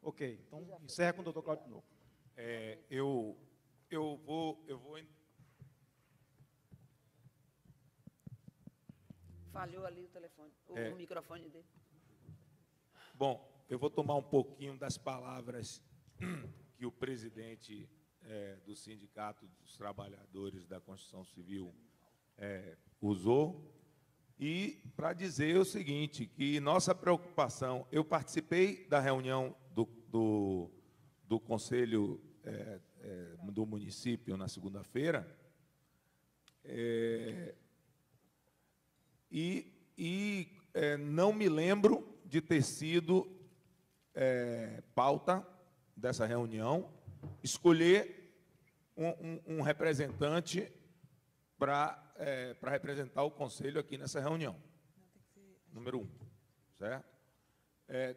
Ok, então encerra com o doutor Cláudio Tinoco. Eu vou... Falhou ali o telefone, o microfone dele. Bom, eu vou tomar um pouquinho das palavras que o presidente do Sindicato dos Trabalhadores da Construção Civil usou, e para dizer o seguinte, que nossa preocupação... Eu participei da reunião do Conselho do município na segunda-feira, não me lembro de ter sido pauta dessa reunião escolher um representante para representar o Conselho aqui nessa reunião. Número 1, certo?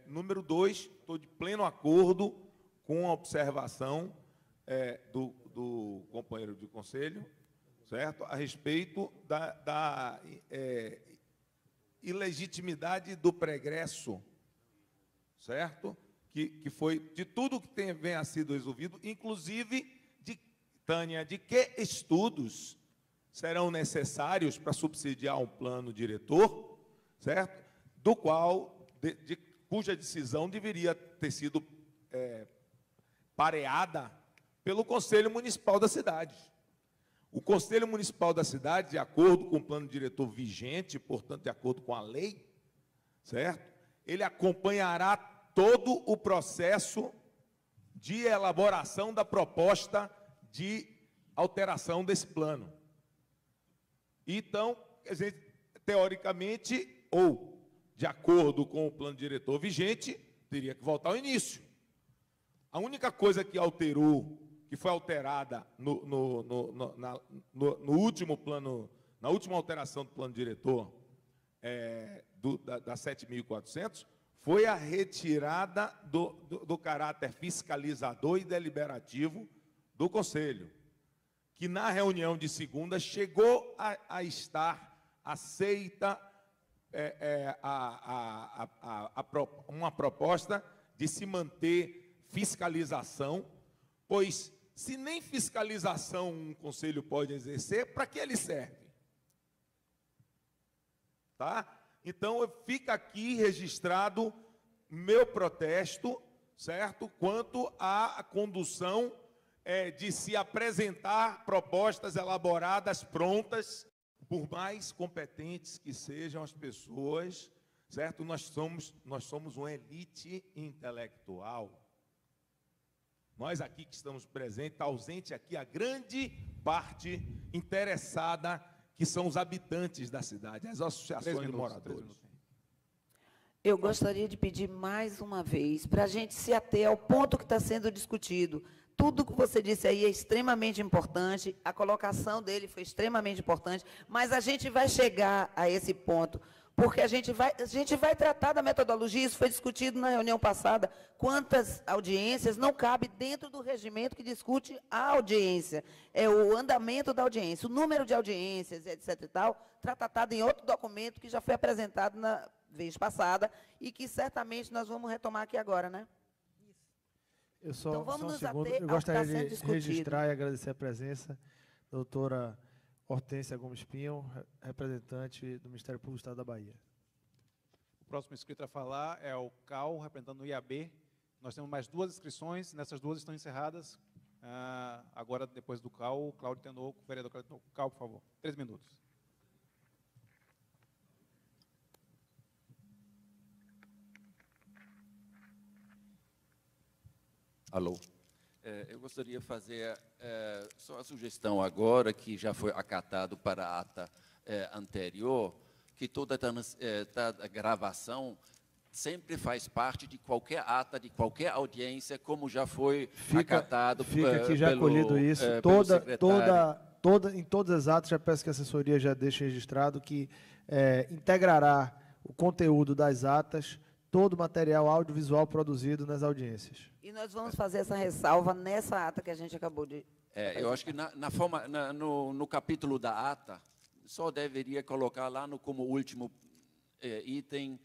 Número 2, estou de pleno acordo com a observação do companheiro de conselho, certo? A respeito da ilegitimidade do pregresso, certo? Que foi de tudo que venha sido resolvido, inclusive, Tânia, de que estudos serão necessários para subsidiar um plano diretor, certo? Do qual, cuja decisão deveria ter sido pareada pelo Conselho Municipal da cidade. O Conselho Municipal da cidade, de acordo com o plano diretor vigente, portanto, de acordo com a lei, certo? Ele acompanhará todo o processo de elaboração da proposta de alteração desse plano. Então, quer dizer, teoricamente, ou de acordo com o plano diretor vigente, teria que voltar ao início. A única coisa que alterou, que foi alterada no último plano, na última alteração do plano diretor da 7.400, foi a retirada do caráter fiscalizador e deliberativo do Conselho, que na reunião de segunda chegou a estar aceita uma proposta de se manter fiscalização, pois se nem fiscalização um conselho pode exercer, para que ele serve? Tá? Então, fica aqui registrado meu protesto, certo? Quanto à condução de se apresentar propostas elaboradas, prontas, por mais competentes que sejam as pessoas, certo? Nós somos uma elite intelectual. Nós aqui que estamos presentes, está ausente aqui a grande parte interessada, que são os habitantes da cidade, as associações de moradores. Eu gostaria de pedir mais uma vez, para a gente se ater ao ponto que está sendo discutido. Tudo que você disse aí é extremamente importante, a colocação dele foi extremamente importante, mas a gente vai chegar a esse ponto, porque a gente vai tratar da metodologia, isso foi discutido na reunião passada, quantas audiências não cabe dentro do regimento que discute a audiência, o andamento da audiência, o número de audiências, etc. e tal, tratado em outro documento que já foi apresentado na vez passada e que certamente nós vamos retomar aqui agora, né? Então, vamos nos ater. Eu gostaria de registrar e agradecer a presença da doutora Hortência Gomes Pinho, representante do Ministério Público do Estado da Bahia. O próximo inscrito a falar é o CAU, representando o IAB. Nós temos mais 2 inscrições, nessas 2 estão encerradas. Agora, depois do CAU, Cláudio Tinoco, vereador Cláudio Tinoco. CAU, por favor, 3 minutos. Alô. Eu gostaria de fazer só a sugestão agora, que já foi acatado para a ata anterior, que toda a gravação sempre faz parte de qualquer ata, de qualquer audiência, como já foi acatado Fica aqui já colhido isso. Em todas as atas, já peço que a assessoria já deixe registrado que integrará o conteúdo das atas, todo o material audiovisual produzido nas audiências. E nós vamos fazer essa ressalva nessa ata que a gente acabou de... eu acho que no capítulo da ata, só deveria colocar lá como último item,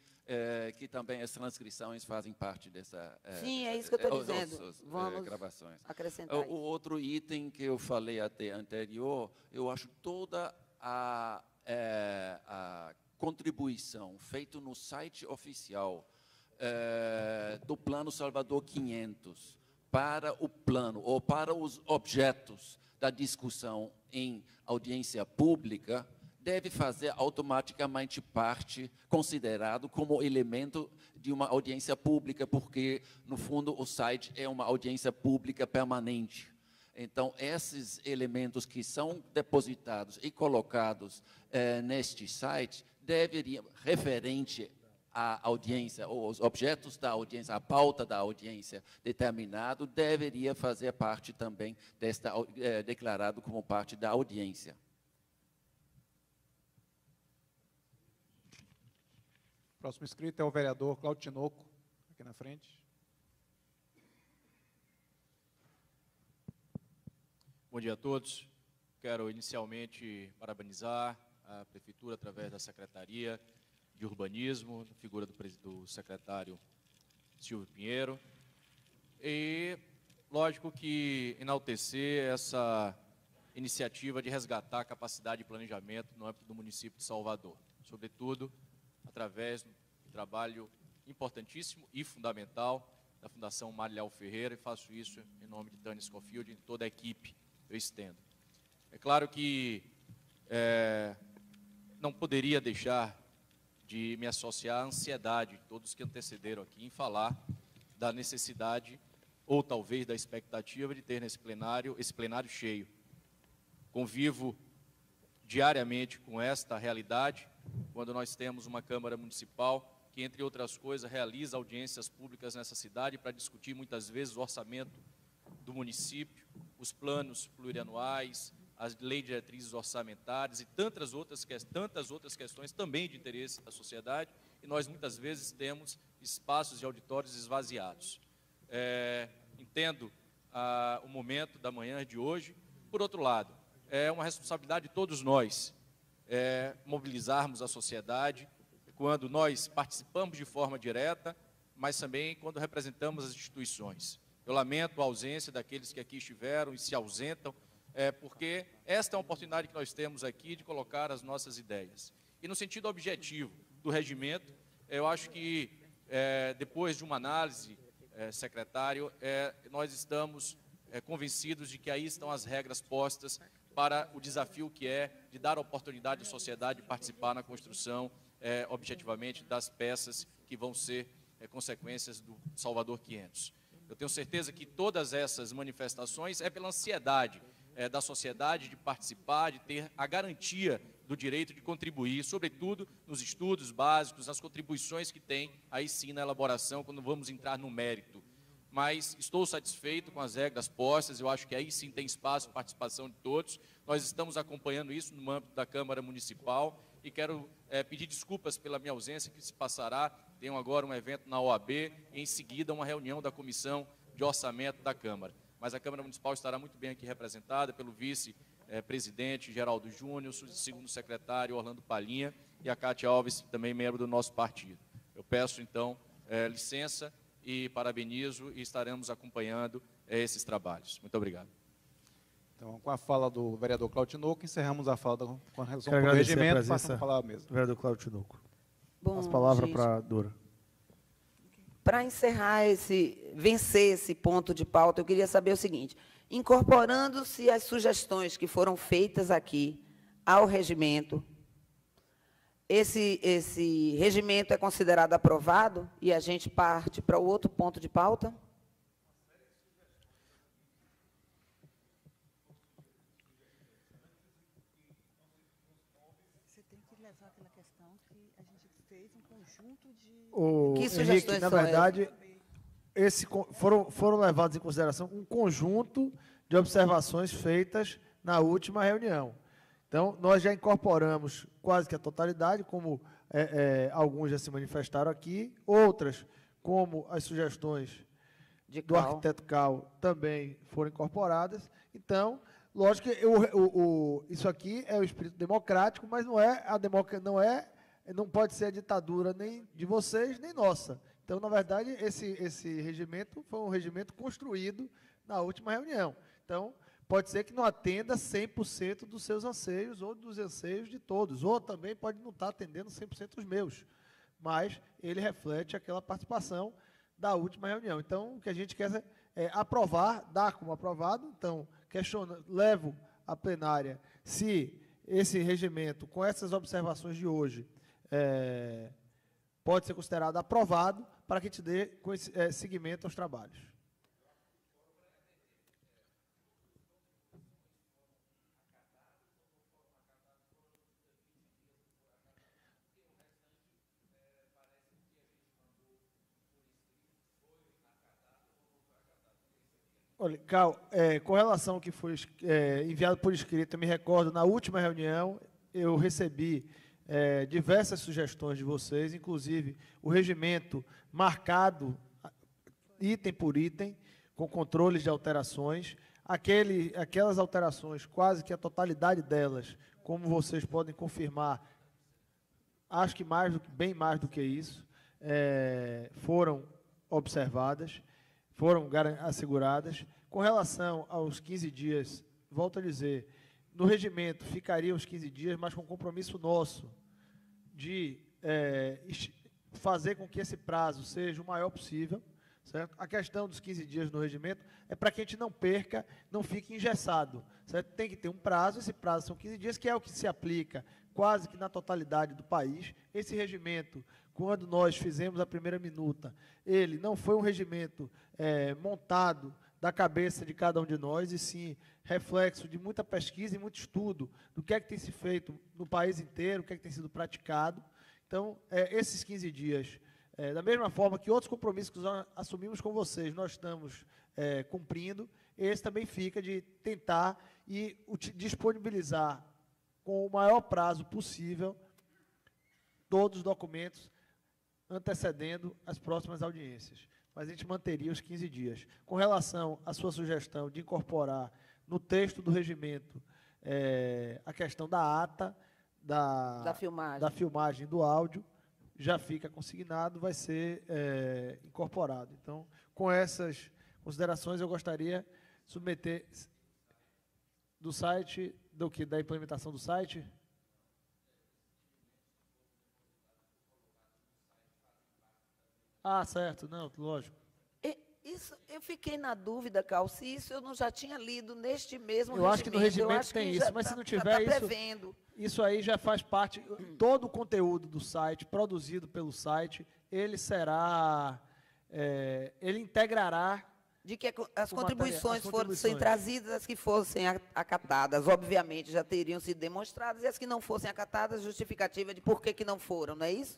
que também as transcrições fazem parte dessa... Sim, é isso que eu estou dizendo. Vamos gravações. acrescentar O outro item que eu falei até anterior, eu acho toda a contribuição feita no site oficial do Plano Salvador 500 para o plano ou para os objetos da discussão em audiência pública deve fazer automaticamente parte, considerado como elemento de uma audiência pública, porque, no fundo, o site é uma audiência pública permanente. Então, esses elementos que são depositados e colocados neste site deveriam, referente à audiência, ou os objetos da audiência, a pauta da audiência determinado, deveria fazer parte também declarado como parte da audiência. Próximo inscrito é o vereador Cláudio Tinoco, aqui na frente. Bom dia a todos. Quero inicialmente parabenizar a Prefeitura através da Secretaria de Urbanismo, na figura do secretário Silvio Pinheiro. E, lógico que enaltecer essa iniciativa de resgatar a capacidade de planejamento no âmbito do município de Salvador. Sobretudo, através do trabalho importantíssimo e fundamental da Fundação Mariléo Ferreira, e faço isso em nome de Tânia Scofield e de toda a equipe, eu estendo. É claro que não poderia deixar de me associar à ansiedade de todos que antecederam aqui em falar da necessidade, ou talvez da expectativa de ter esse plenário cheio. Convivo diariamente com esta realidade, quando nós temos uma Câmara Municipal que, entre outras coisas, realiza audiências públicas nessa cidade para discutir muitas vezes o orçamento do município, os planos plurianuais, as leis diretrizes orçamentárias e tantas outras questões também de interesse da sociedade, e nós muitas vezes temos espaços de auditórios esvaziados. Entendo o momento da manhã de hoje. Por outro lado, é uma responsabilidade de todos nós mobilizarmos a sociedade quando nós participamos de forma direta, mas também quando representamos as instituições. Eu lamento a ausência daqueles que aqui estiveram e se ausentam, porque esta é uma oportunidade que nós temos aqui de colocar as nossas ideias. E no sentido objetivo do regimento, eu acho que depois de uma análise, secretário, nós estamos convencidos de que aí estão as regras postas para o desafio que é de dar oportunidade à sociedade de participar na construção, objetivamente, das peças que vão ser consequências do Salvador 500. Eu tenho certeza que todas essas manifestações é pela ansiedade da sociedade de participar, de ter a garantia do direito de contribuir, sobretudo nos estudos básicos, nas contribuições que tem, aí sim, na elaboração, quando vamos entrar no mérito. Mas estou satisfeito com as regras postas, eu acho que aí sim tem espaço para participação de todos. Nós estamos acompanhando isso no âmbito da Câmara Municipal e quero pedir desculpas pela minha ausência, que se passará. Tenho agora um evento na OAB e, em seguida, uma reunião da Comissão de Orçamento da Câmara. Mas a Câmara Municipal estará muito bem aqui representada pelo vice-presidente Geraldo Júnior, segundo secretário Orlando Palhinha e a Cátia Alves, também membro do nosso partido. Eu peço, então, licença e parabenizo e estaremos acompanhando esses trabalhos. Muito obrigado. Então, com a fala do vereador Cláudio Tinoco, encerramos a fala com a resolução do regimento, passamos a falar mesmo. Vereador Cláudio Tinoco. Bom, as palavras para a Dora. Para encerrar vencer esse ponto de pauta, eu queria saber o seguinte: incorporando-se as sugestões que foram feitas aqui ao regimento, esse regimento é considerado aprovado e a gente parte para o outro ponto de pauta? aquela questão que a gente fez um conjunto de... O Que Henrique, sugestões na são verdade, foram levados em consideração um conjunto de observações feitas na última reunião. Então, nós já incorporamos quase que a totalidade, como alguns já se manifestaram aqui, outras, como as sugestões do arquiteto Cal, também foram incorporadas. Então, lógico que isso aqui é o espírito democrático, mas não pode ser a ditadura nem de vocês, nem nossa. Então, na verdade, esse regimento foi um regimento construído na última reunião. Então, pode ser que não atenda 100% dos seus anseios ou dos anseios de todos, ou também pode não estar atendendo 100% os meus, mas ele reflete aquela participação da última reunião. Então, o que a gente quer é aprovar, dar como aprovado. Então, levo à plenária se esse regimento, com essas observações de hoje, pode ser considerado aprovado, para que a gente dê seguimento aos trabalhos. Olha, Cal, com relação ao que foi enviado por escrito, eu me recordo, na última reunião, eu recebi diversas sugestões de vocês, inclusive o regimento marcado, item por item, com controles de alterações. Aquelas alterações, quase que a totalidade delas, como vocês podem confirmar, acho que bem mais do que isso, foram observadas, foram asseguradas. Com relação aos 15 dias, volto a dizer, no regimento ficariam os 15 dias, mas com compromisso nosso de fazer com que esse prazo seja o maior possível, certo? A questão dos 15 dias no regimento é para que a gente não perca, não fique engessado, certo? Tem que ter um prazo, esse prazo são 15 dias, que é o que se aplica quase que na totalidade do país. Esse regimento, quando nós fizemos a primeira minuta, ele não foi um regimento montado da cabeça de cada um de nós, e sim reflexo de muita pesquisa e muito estudo do que é que tem se feito no país inteiro, o que é que tem sido praticado. Então, esses 15 dias, da mesma forma que outros compromissos que nós assumimos com vocês, nós estamos cumprindo, esse também fica de tentar e disponibilizar com o maior prazo possível todos os documentos antecedendo as próximas audiências. Mas a gente manteria os 15 dias. Com relação à sua sugestão de incorporar no texto do regimento a questão da ata, da filmagem do áudio, já fica consignado, vai ser incorporado. Então, com essas considerações, eu gostaria de submeter do site, da implementação do site. Ah, certo, não, lógico. Isso, eu fiquei na dúvida, Cal, se isso eu não já tinha lido neste mesmo regimento. Eu acho que no regimento tem isso, mas se não tiver isso aí já faz parte, todo o conteúdo do site, produzido pelo site, ele será, ele integrará... De que as contribuições fossem trazidas, as que fossem acatadas, obviamente, já teriam sido demonstradas, e as que não fossem acatadas, justificativa de por que não foram, não é isso?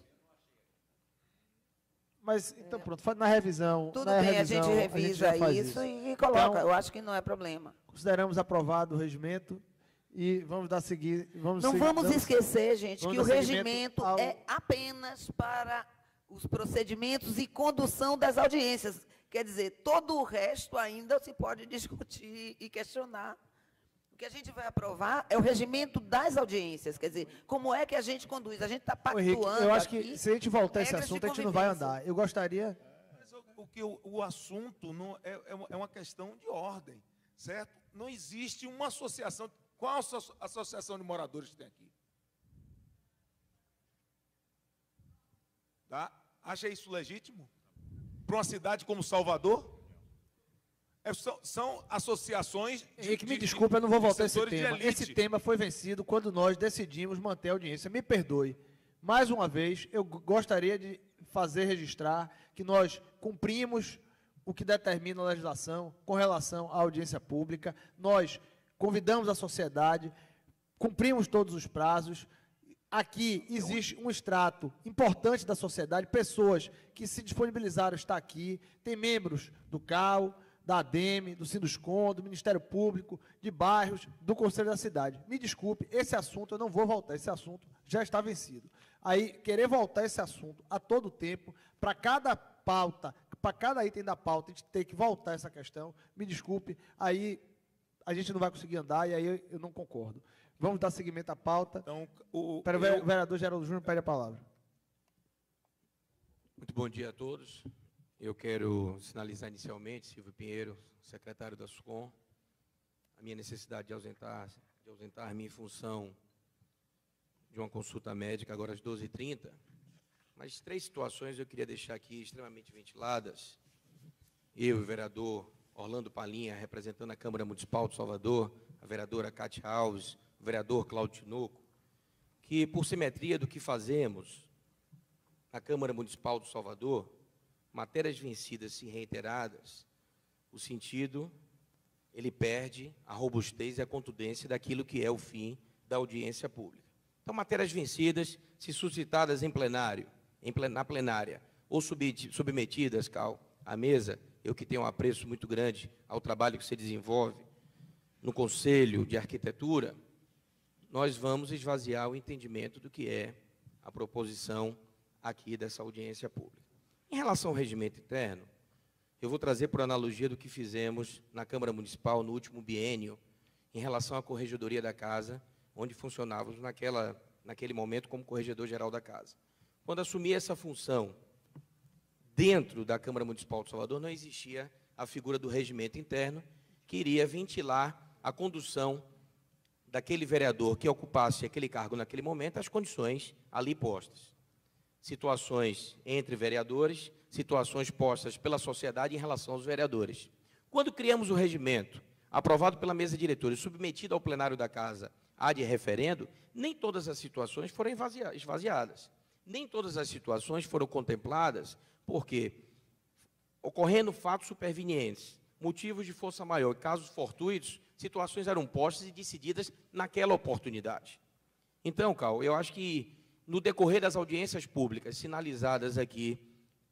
Mas, então, pronto, na revisão... Tudo bem, a gente revisa isso e coloca. Então, eu acho que não é problema. Consideramos aprovado o regimento e vamos dar seguir... Não vamos esquecer, gente, que o regimento é apenas para os procedimentos e condução das audiências. Quer dizer, todo o resto ainda se pode discutir e questionar. O que a gente vai aprovar é o regimento das audiências. Quer dizer, como é que a gente conduz? A gente está pactuando. Henrique, eu acho que se a gente voltar a esse assunto, a gente não vai andar. Eu gostaria... Mas o assunto não é uma questão de ordem, certo? Não existe uma associação. Qual a associação de moradores que tem aqui? Tá? Acha isso legítimo? Para uma cidade como Salvador? São associações... Henrique, me desculpe, eu não vou voltar a esse tema. Esse tema foi vencido quando nós decidimos manter a audiência. Me perdoe. Mais uma vez, eu gostaria de fazer registrar que nós cumprimos o que determina a legislação com relação à audiência pública. Nós convidamos a sociedade, cumprimos todos os prazos, aqui existe um extrato importante da sociedade, pessoas que se disponibilizaram a estar aqui, tem membros do CAU, da ADEME, do Sinduscom, do Ministério Público, de bairros, do Conselho da Cidade. Me desculpe, esse assunto eu não vou voltar, esse assunto já está vencido. Aí, querer voltar esse assunto a todo tempo, para cada pauta, para cada item da pauta, a gente ter que voltar essa questão, me desculpe, aí a gente não vai conseguir andar, e aí eu não concordo. Vamos dar seguimento à pauta. Então, o vereador Geraldo Júnior pede a palavra. Muito bom dia a todos. Eu quero sinalizar inicialmente, Silvio Pinheiro, secretário da SUCOM, a minha necessidade de ausentar-me em função de uma consulta médica, agora às 12h30. Mas 3 situações eu queria deixar aqui extremamente ventiladas. Eu e o vereador Orlando Palinha, representando a Câmara Municipal de Salvador, a vereadora Cátia Alves, o vereador Cláudio Tinoco, que, por simetria do que fazemos na Câmara Municipal de Salvador, matérias vencidas e reiteradas, o sentido, ele perde a robustez e a contundência daquilo que é o fim da audiência pública. Então, matérias vencidas, se suscitadas em plenário, na plenária, ou submetidas, Cal, à mesa, eu que tenho um apreço muito grande ao trabalho que se desenvolve no Conselho de Arquitetura, nós vamos esvaziar o entendimento do que é a proposição aqui dessa audiência pública. Em relação ao regimento interno, eu vou trazer por analogia do que fizemos na Câmara Municipal no último biênio, em relação à Corregedoria da Casa, onde funcionávamos naquele momento como corregedor-geral da Casa. Quando assumi essa função dentro da Câmara Municipal de Salvador, não existia a figura do regimento interno, que iria ventilar a condução daquele vereador que ocupasse aquele cargo naquele momento, as condições ali postas. Situações entre vereadores, situações postas pela sociedade em relação aos vereadores. Quando criamos o regimento, aprovado pela mesa diretora e submetido ao plenário da Casa ad referendo, nem todas as situações foram esvaziadas. Nem todas as situações foram contempladas, porque, ocorrendo fatos supervenientes, motivos de força maior e casos fortuitos, situações eram postas e decididas naquela oportunidade. Então, Cal, eu acho que, no decorrer das audiências públicas sinalizadas aqui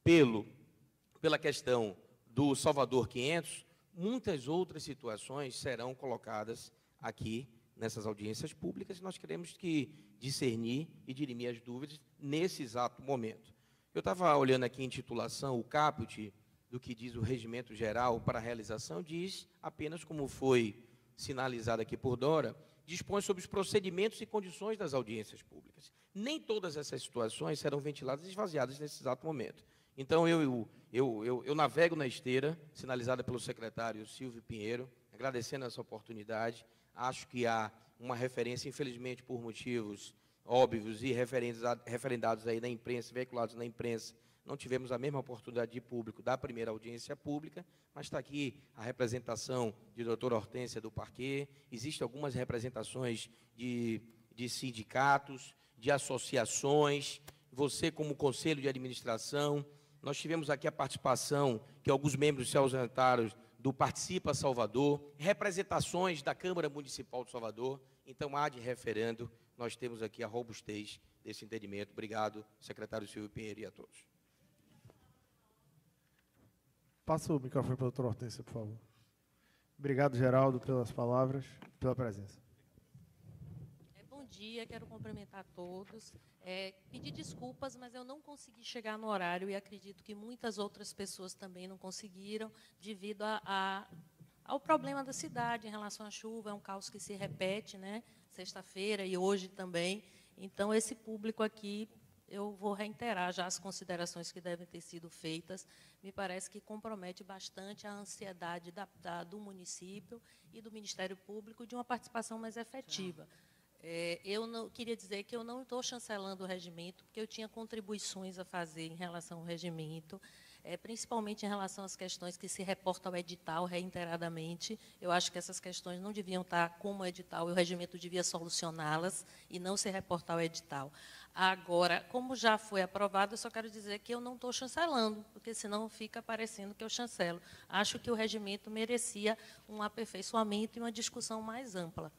pela questão do Salvador 500, muitas outras situações serão colocadas aqui nessas audiências públicas, e nós queremos que discernir e dirimir as dúvidas nesse exato momento. Eu estava olhando aqui em titulação, o caput do que diz o regimento geral para a realização, diz apenas, como foi sinalizado aqui por Dora, dispõe sobre os procedimentos e condições das audiências públicas. Nem todas essas situações serão ventiladas e esvaziadas nesse exato momento. Então, eu navego na esteira, sinalizada pelo secretário Silvio Pinheiro, agradecendo essa oportunidade. Acho que há uma referência, infelizmente, por motivos óbvios e referendados aí na imprensa, veiculados na imprensa, não tivemos a mesma oportunidade de público da primeira audiência pública, mas está aqui a representação de doutora Hortência do Parquet, existem algumas representações de sindicatos, de associações, você como conselho de administração, nós tivemos aqui a participação, que alguns membros se ausentaram, do Participa Salvador, representações da Câmara Municipal de Salvador, então, ad referendo, nós temos aqui a robustez desse entendimento. Obrigado, secretário Silvio Pinheiro, e a todos. Passa o microfone para a doutora Hortência, por favor. Obrigado, Geraldo, pelas palavras, pela presença. Bom dia, quero cumprimentar todos. Pedir desculpas, mas eu não consegui chegar no horário e acredito que muitas outras pessoas também não conseguiram, devido ao problema da cidade em relação à chuva. É um caos que se repete, né? Sexta-feira e hoje também. Então, esse público aqui, eu vou reiterar já as considerações que devem ter sido feitas. Me parece que compromete bastante a ansiedade do município e do Ministério Público de uma participação mais efetiva. Eu não queria dizer que eu não estou chancelando o regimento, porque eu tinha contribuições a fazer em relação ao regimento, principalmente em relação às questões que se reportam ao edital reiteradamente. Eu acho que essas questões não deviam estar como edital, e o regimento devia solucioná-las e não se reportar ao edital. Agora, como já foi aprovado, eu só quero dizer que eu não estou chancelando, porque senão fica parecendo que eu chancelo. Acho que o regimento merecia um aperfeiçoamento e uma discussão mais ampla.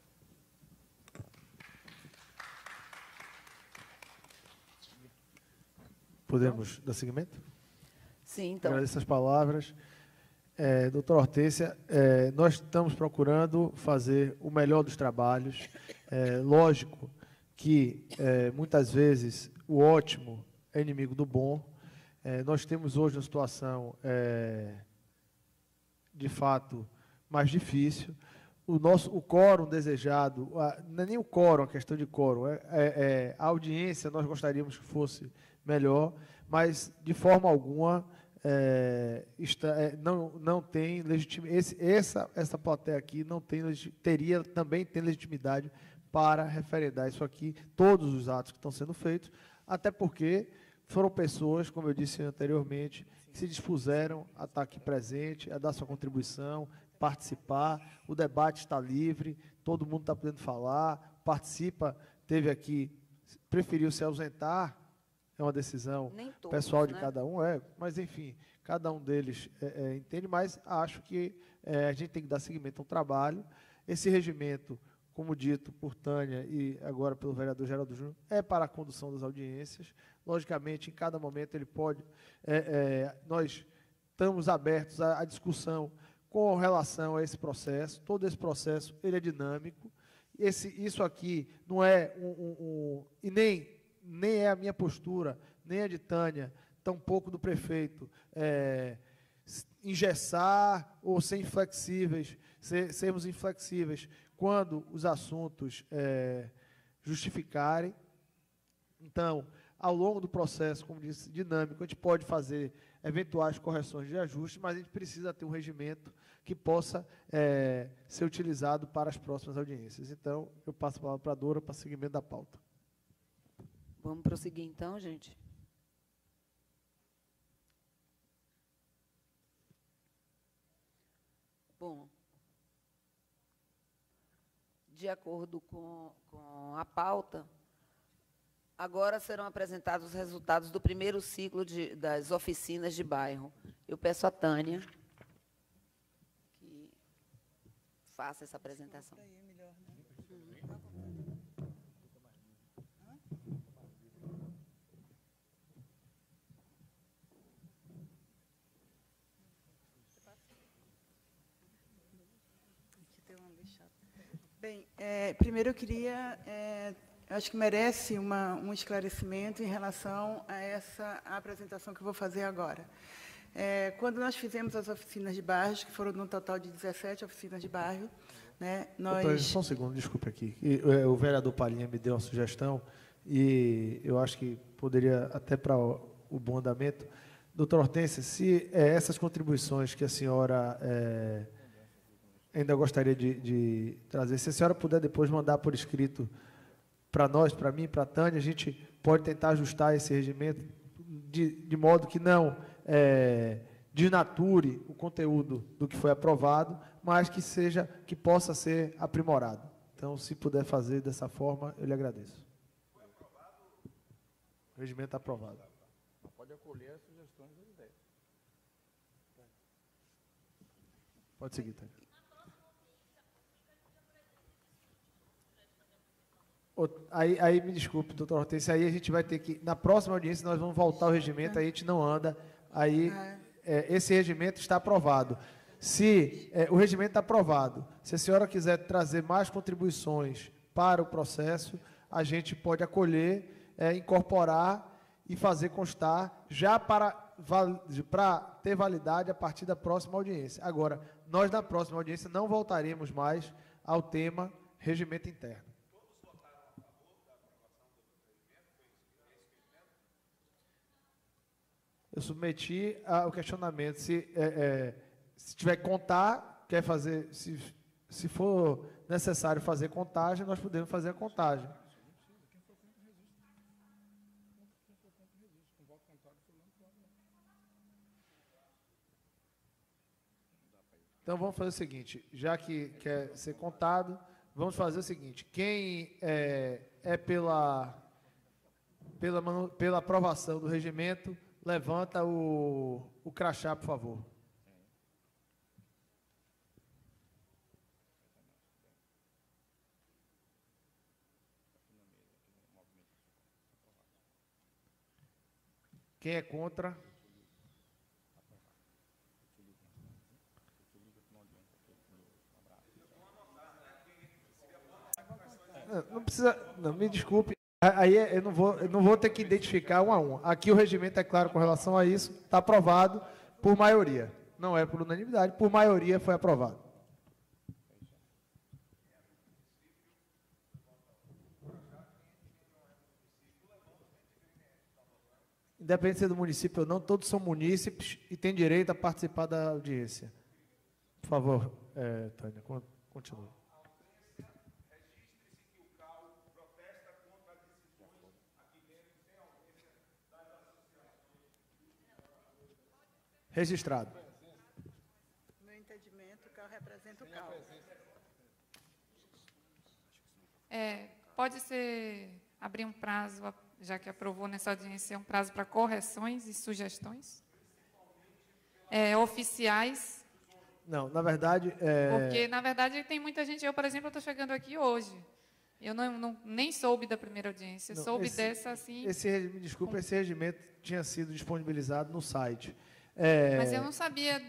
Podemos dar seguimento? Sim, então. Agradeço as palavras. Doutora Hortência, nós estamos procurando fazer o melhor dos trabalhos. Lógico que, muitas vezes, o ótimo é inimigo do bom. Nós temos hoje uma situação, de fato, mais difícil. O quórum desejado, não é nem o quórum, a questão de quórum, a audiência nós gostaríamos que fosse melhor, mas, de forma alguma, não tem legitimidade. Essa plateia aqui não tem, também tem legitimidade para referendar isso aqui, todos os atos que estão sendo feitos, até porque foram pessoas, como eu disse anteriormente, que se dispuseram a estar aqui presente, a dar sua contribuição, participar, o debate está livre, todo mundo está podendo falar, participa, teve aqui, preferiu se ausentar, é uma decisão todos, pessoal de cada um, mas, enfim, cada um deles entende, mas acho que a gente tem que dar seguimento ao trabalho. Esse regimento, como dito por Tânia e agora pelo vereador Geraldo Júnior, é para a condução das audiências. Logicamente, em cada momento ele pode... nós estamos abertos à discussão com relação a esse processo. Todo esse processo ele é dinâmico. Isso aqui não é e nem é a minha postura, nem a de Tânia, tampouco do prefeito, engessar ou ser inflexíveis, sermos inflexíveis quando os assuntos justificarem. Então, ao longo do processo, como disse, dinâmico, a gente pode fazer eventuais correções de ajuste, mas a gente precisa ter um regimento que possa ser utilizado para as próximas audiências. Então, eu passo a palavra para a Dora para seguimento da pauta. Vamos prosseguir, então, gente? Bom, de acordo com a pauta, agora serão apresentados os resultados do primeiro ciclo das oficinas de bairro. Eu peço a Tânia que faça essa apresentação. Bem, primeiro eu queria, acho que merece um esclarecimento em relação a essa apresentação que eu vou fazer agora. Quando nós fizemos as oficinas de bairros, que foram no total de 17 oficinas de bairro, né, nós... Só um segundo, desculpe aqui. O vereador Palhinha me deu uma sugestão e eu acho que poderia, até para o bom andamento, doutora Hortência, se essas contribuições que a senhora... ainda gostaria de trazer. Se a senhora puder depois mandar por escrito para nós, para mim, para a Tânia, a gente pode tentar ajustar esse regimento de modo que não desnature o conteúdo do que foi aprovado, mas que possa ser aprimorado. Então, se puder fazer dessa forma, eu lhe agradeço. O regimento está aprovado. Pode acolher as sugestões e ideias. Pode seguir, Tânia. Aí me desculpe, doutor Hortência, aí a gente vai ter que, na próxima audiência, nós vamos voltar ao regimento, aí a gente não anda, aí esse regimento está aprovado. Se o regimento está aprovado, se a senhora quiser trazer mais contribuições para o processo, a gente pode acolher, incorporar e fazer constar, já para ter validade a partir da próxima audiência. Agora, nós na próxima audiência não voltaremos mais ao tema regimento interno. Eu submeti ao questionamento. Se tiver que contar, quer fazer, se for necessário fazer contagem, nós podemos fazer a contagem. Então, vamos fazer o seguinte, já que quer ser contado, vamos fazer o seguinte, quem pela aprovação do regimento, levanta o crachá, por favor. Quem é contra? Não precisa, não, me desculpe. Aí eu não vou ter que identificar um a um. Aqui o regimento é claro com relação a isso. Está aprovado por maioria. Não é por unanimidade, por maioria foi aprovado. Independente de ser do município ou não, todos são munícipes e têm direito a participar da audiência. Por favor, Tânia, continue. Registrado. No meu entendimento, o CAU representa o CAU. Pode ser abrir um prazo, já que aprovou nessa audiência, um prazo para correções e sugestões? Oficiais? Não, na verdade... Porque, na verdade, tem muita gente... Eu, por exemplo, estou chegando aqui hoje. Eu nem soube da primeira audiência. Soube dessa, assim... Me desculpe, esse regimento tinha sido disponibilizado no site. Mas eu não sabia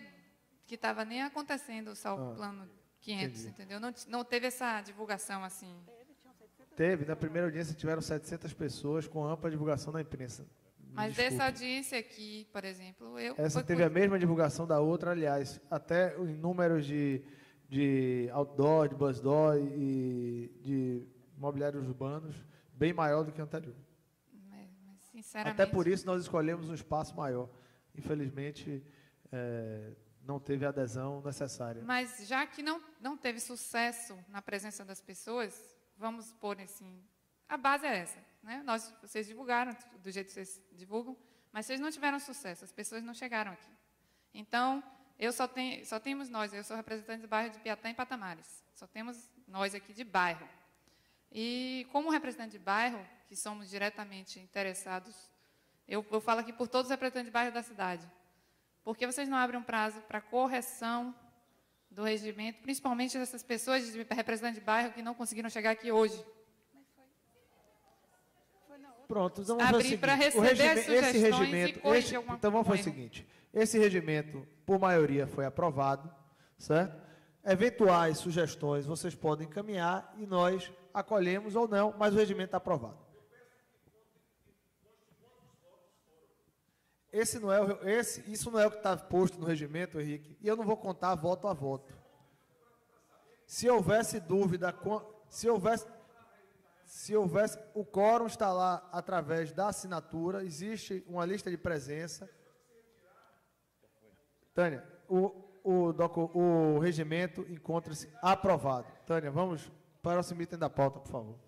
que estava nem acontecendo o plano 500, entendi. Entendeu? Não teve essa divulgação assim. Teve, na primeira audiência tiveram 700 pessoas com ampla divulgação na imprensa. Mas dessa audiência aqui, por exemplo... Essa teve a mesma divulgação da outra, aliás, até em números de outdoor, de buzzdoor e de mobiliários urbanos, bem maior do que o anterior. Mas, sinceramente... Até por isso nós escolhemos um espaço maior. Infelizmente, não teve a adesão necessária. Mas já que não teve sucesso na presença das pessoas, vamos pôr assim, a base é essa, né? Vocês divulgaram do jeito que vocês divulgam, mas vocês não tiveram sucesso, as pessoas não chegaram aqui. Então, só temos nós, eu sou representante do bairro de Piatã e Patamares, só temos nós aqui de bairro. E como representante de bairro, que somos diretamente interessados, eu falo aqui por todos os representantes de bairro da cidade. Por que vocês não abrem um prazo para correção do regimento, principalmente dessas pessoas de representantes de bairro que não conseguiram chegar aqui hoje? Pronto, então vamos fazer o seguinte. Abrir para receber as sugestões e corrigir alguma coisa. Então vamos fazer o seguinte. Esse regimento, por maioria, foi aprovado, certo? Eventuais sugestões vocês podem encaminhar e nós acolhemos ou não, mas o regimento está aprovado. Isso não é o que está posto no regimento, Henrique, e eu não vou contar voto a voto. Se houvesse dúvida, se houvesse, o quórum está lá através da assinatura, existe uma lista de presença. Tânia, o regimento encontra-se aprovado. Tânia, vamos para o próximo item da pauta, por favor.